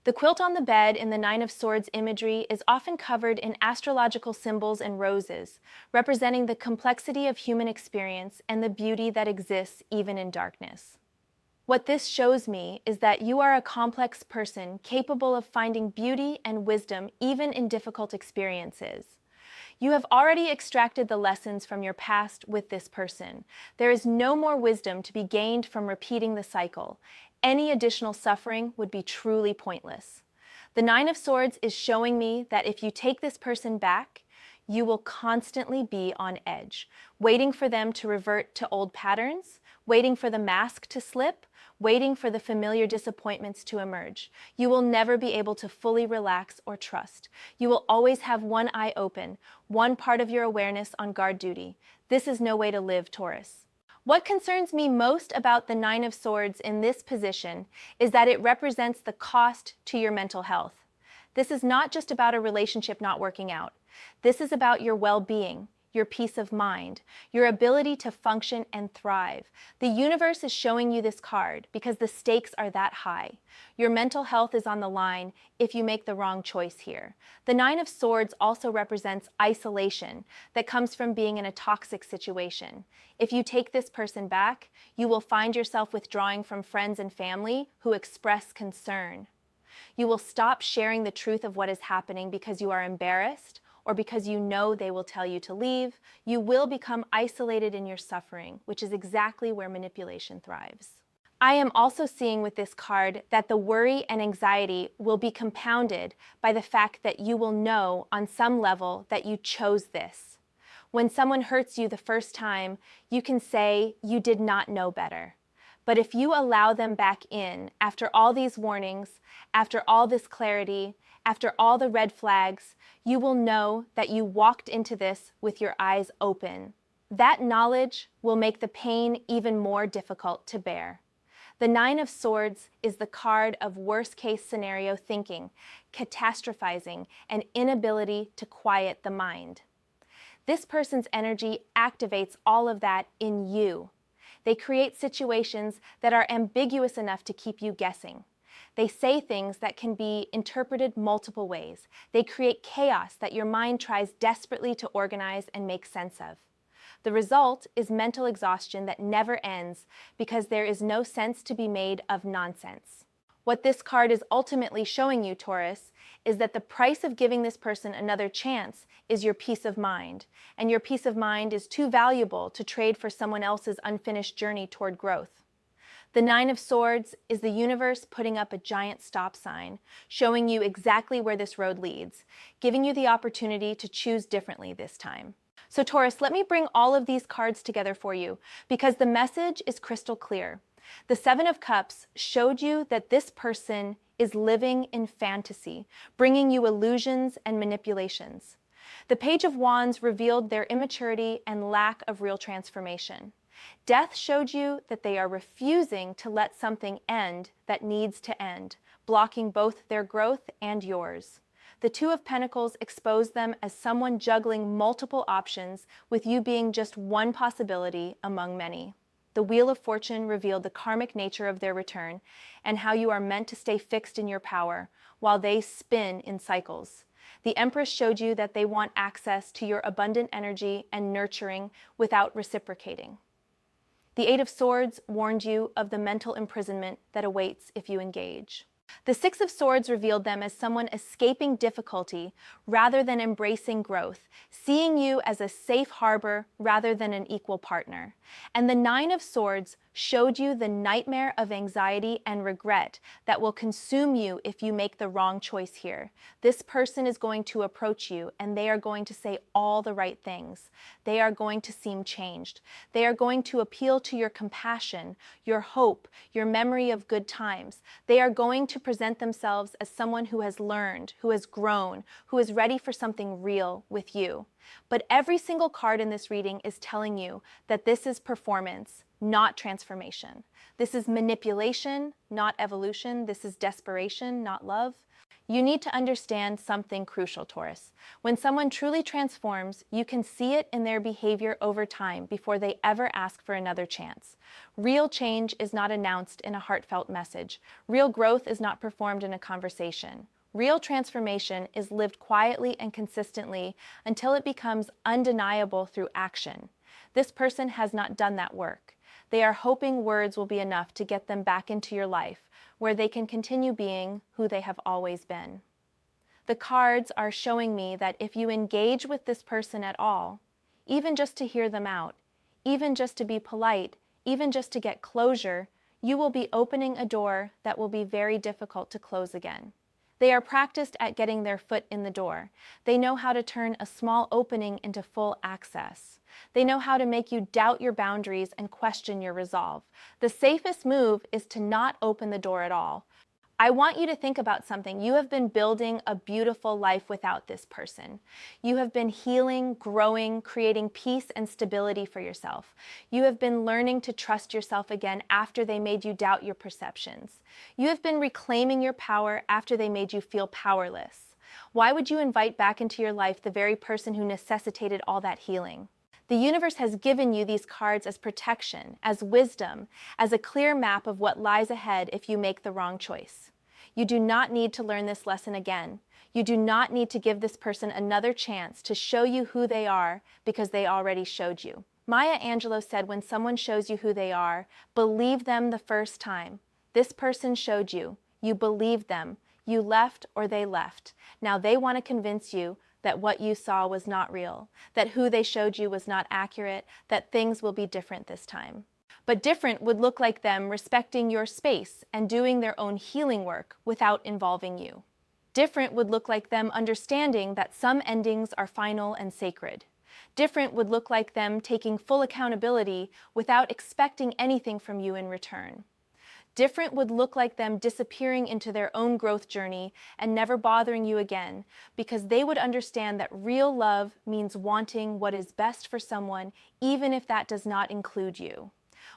The quilt on the bed in the Nine of Swords imagery is often covered in astrological symbols and roses, representing the complexity of human experience and the beauty that exists even in darkness. What this shows me is that you are a complex person capable of finding beauty and wisdom even in difficult experiences. You have already extracted the lessons from your past with this person. There is no more wisdom to be gained from repeating the cycle. Any additional suffering would be truly pointless. The Nine of Swords is showing me that if you take this person back, you will constantly be on edge, waiting for them to revert to old patterns, waiting for the mask to slip, waiting for the familiar disappointments to emerge. You will never be able to fully relax or trust. You will always have one eye open, one part of your awareness on guard duty. This is no way to live, Taurus. What concerns me most about the Nine of Swords in this position is that it represents the cost to your mental health. This is not just about a relationship not working out. This is about your well-being, your peace of mind, your ability to function and thrive. The universe is showing you this card because the stakes are that high. Your mental health is on the line if you make the wrong choice here. The Nine of Swords also represents isolation that comes from being in a toxic situation. If you take this person back, you will find yourself withdrawing from friends and family who express concern. You will stop sharing the truth of what is happening because you are embarrassed or because you know they will tell you to leave. You will become isolated in your suffering, which is exactly where manipulation thrives. I am also seeing with this card that the worry and anxiety will be compounded by the fact that you will know on some level that you chose this. When someone hurts you the first time, you can say you did not know better. But if you allow them back in after all these warnings, after all this clarity, after all the red flags, you will know that you walked into this with your eyes open. That knowledge will make the pain even more difficult to bear. The Nine of Swords is the card of worst-case scenario thinking, catastrophizing, and inability to quiet the mind. This person's energy activates all of that in you. They create situations that are ambiguous enough to keep you guessing. They say things that can be interpreted multiple ways. They create chaos that your mind tries desperately to organize and make sense of. The result is mental exhaustion that never ends because there is no sense to be made of nonsense. What this card is ultimately showing you, Taurus, is that the price of giving this person another chance is your peace of mind, and your peace of mind is too valuable to trade for someone else's unfinished journey toward growth. The Nine of Swords is the universe putting up a giant stop sign, showing you exactly where this road leads, giving you the opportunity to choose differently this time. So Taurus, let me bring all of these cards together for you, because the message is crystal clear. The Seven of Cups showed you that this person is living in fantasy, bringing you illusions and manipulations. The Page of Wands revealed their immaturity and lack of real transformation. Death showed you that they are refusing to let something end that needs to end, blocking both their growth and yours. The Two of Pentacles exposed them as someone juggling multiple options, with you being just one possibility among many. The Wheel of Fortune revealed the karmic nature of their return and how you are meant to stay fixed in your power while they spin in cycles. The Empress showed you that they want access to your abundant energy and nurturing without reciprocating. The Eight of Swords warned you of the mental imprisonment that awaits if you engage. The Six of Swords revealed them as someone escaping difficulty rather than embracing growth, seeing you as a safe harbor rather than an equal partner. And the Nine of Swords showed you the nightmare of anxiety and regret that will consume you if you make the wrong choice here. This person is going to approach you and they are going to say all the right things. They are going to seem changed. They are going to appeal to your compassion, your hope, your memory of good times. They are going to present themselves as someone who has learned, who has grown, who is ready for something real with you. But every single card in this reading is telling you that this is performance, not transformation. This is manipulation, not evolution. This is desperation, not love. You need to understand something crucial, Taurus. When someone truly transforms, you can see it in their behavior over time before they ever ask for another chance. Real change is not announced in a heartfelt message. Real growth is not performed in a conversation. Real transformation is lived quietly and consistently until it becomes undeniable through action. This person has not done that work. They are hoping words will be enough to get them back into your life, where they can continue being who they have always been. The cards are showing me that if you engage with this person at all, even just to hear them out, even just to be polite, even just to get closure, you will be opening a door that will be very difficult to close again. They are practiced at getting their foot in the door. They know how to turn a small opening into full access. They know how to make you doubt your boundaries and question your resolve. The safest move is to not open the door at all. I want you to think about something. You have been building a beautiful life without this person. You have been healing, growing, creating peace and stability for yourself. You have been learning to trust yourself again after they made you doubt your perceptions. You have been reclaiming your power after they made you feel powerless. Why would you invite back into your life the very person who necessitated all that healing? The universe has given you these cards as protection, as wisdom, as a clear map of what lies ahead if you make the wrong choice. You do not need to learn this lesson again. You do not need to give this person another chance to show you who they are because they already showed you. Maya Angelou said, when someone shows you who they are, believe them the first time. This person showed you. You believed them. You left or they left. Now they want to convince you that what you saw was not real, that who they showed you was not accurate, that things will be different this time. But different would look like them respecting your space and doing their own healing work without involving you. Different would look like them understanding that some endings are final and sacred. Different would look like them taking full accountability without expecting anything from you in return. Different would look like them disappearing into their own growth journey and never bothering you again, because they would understand that real love means wanting what is best for someone, even if that does not include you.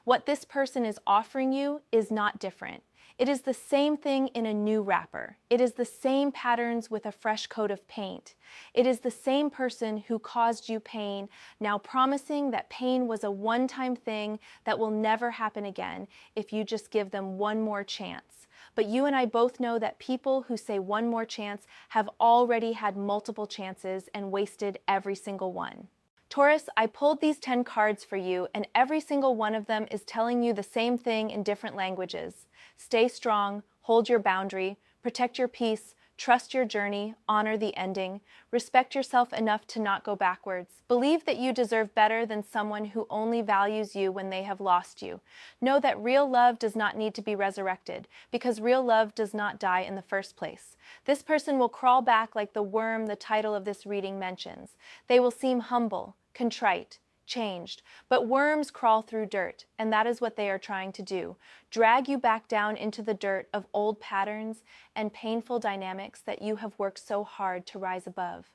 What this person is offering you is not different. It is the same thing in a new wrapper. It is the same patterns with a fresh coat of paint. It is the same person who caused you pain, now promising that pain was a one-time thing that will never happen again if you just give them one more chance. But you and I both know that people who say one more chance have already had multiple chances and wasted every single one. Taurus, I pulled these 10 cards for you, and every single one of them is telling you the same thing in different languages. Stay strong, hold your boundary, protect your peace, trust your journey, honor the ending, respect yourself enough to not go backwards. Believe that you deserve better than someone who only values you when they have lost you. Know that real love does not need to be resurrected, because real love does not die in the first place. This person will crawl back like the worm the title of this reading mentions. They will seem humble, contrite, changed, but worms crawl through dirt, and that is what they are trying to do. Drag you back down into the dirt of old patterns and painful dynamics that you have worked so hard to rise above.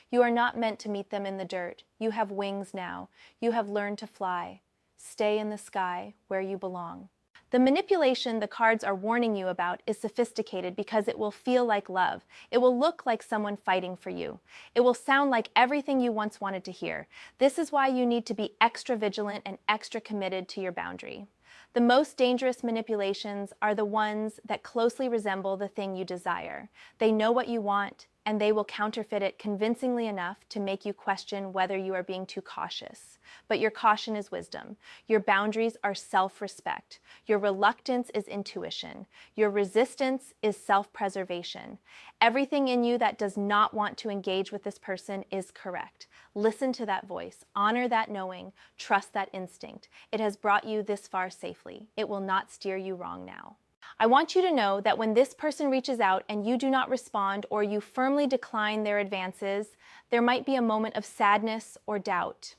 You are not meant to meet them in the dirt. You have wings now. You have learned to fly. Stay in the sky where you belong. The manipulation the cards are warning you about is sophisticated because it will feel like love. It will look like someone fighting for you. It will sound like everything you once wanted to hear. This is why you need to be extra vigilant and extra committed to your boundary. The most dangerous manipulations are the ones that closely resemble the thing you desire. They know what you want, and they will counterfeit it convincingly enough to make you question whether you are being too cautious. But your caution is wisdom. Your boundaries are self-respect. Your reluctance is intuition. Your resistance is self-preservation. Everything in you that does not want to engage with this person is correct. Listen to that voice. Honor that knowing. Trust that instinct. It has brought you this far safely. It will not steer you wrong now. I want you to know that when this person reaches out and you do not respond or you firmly decline their advances, there might be a moment of sadness or doubt.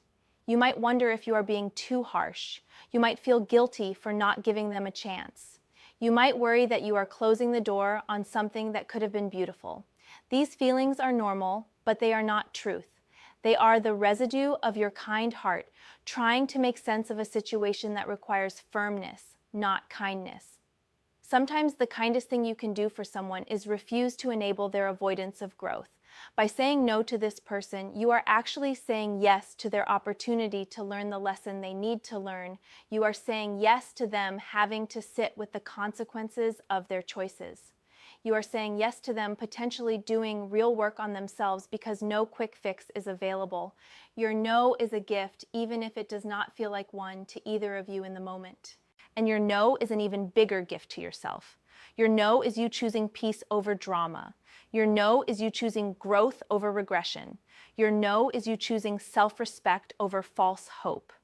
You might wonder if you are being too harsh. You might feel guilty for not giving them a chance. You might worry that you are closing the door on something that could have been beautiful. These feelings are normal, but they are not truth. They are the residue of your kind heart trying to make sense of a situation that requires firmness, not kindness. Sometimes the kindest thing you can do for someone is refuse to enable their avoidance of growth. By saying no to this person, you are actually saying yes to their opportunity to learn the lesson they need to learn. You are saying yes to them having to sit with the consequences of their choices. You are saying yes to them potentially doing real work on themselves because no quick fix is available. Your no is a gift, even if it does not feel like one to either of you in the moment. And your no is an even bigger gift to yourself. Your no is you choosing peace over drama. Your no is you choosing growth over regression. Your no is you choosing self-respect over false hope.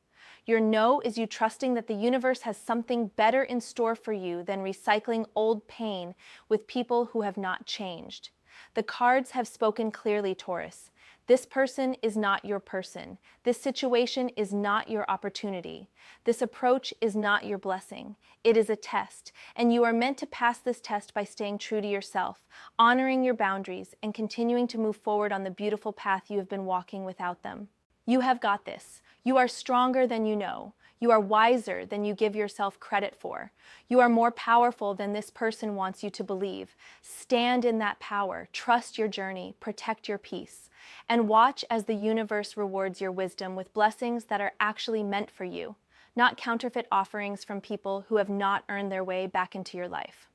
Your no is you trusting that the universe has something better in store for you than recycling old pain with people who have not changed. The cards have spoken clearly, Taurus. This person is not your person. This situation is not your opportunity. This approach is not your blessing. It is a test, and you are meant to pass this test by staying true to yourself, honoring your boundaries, and continuing to move forward on the beautiful path you have been walking without them. You have got this. You are stronger than you know. You are wiser than you give yourself credit for. You are more powerful than this person wants you to believe. Stand in that power. Trust your journey. Protect your peace. And watch as the universe rewards your wisdom with blessings that are actually meant for you, not counterfeit offerings from people who have not earned their way back into your life.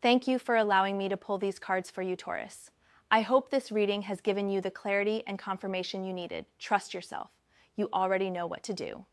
Thank you for allowing me to pull these cards for you, Taurus. I hope this reading has given you the clarity and confirmation you needed. Trust yourself. You already know what to do.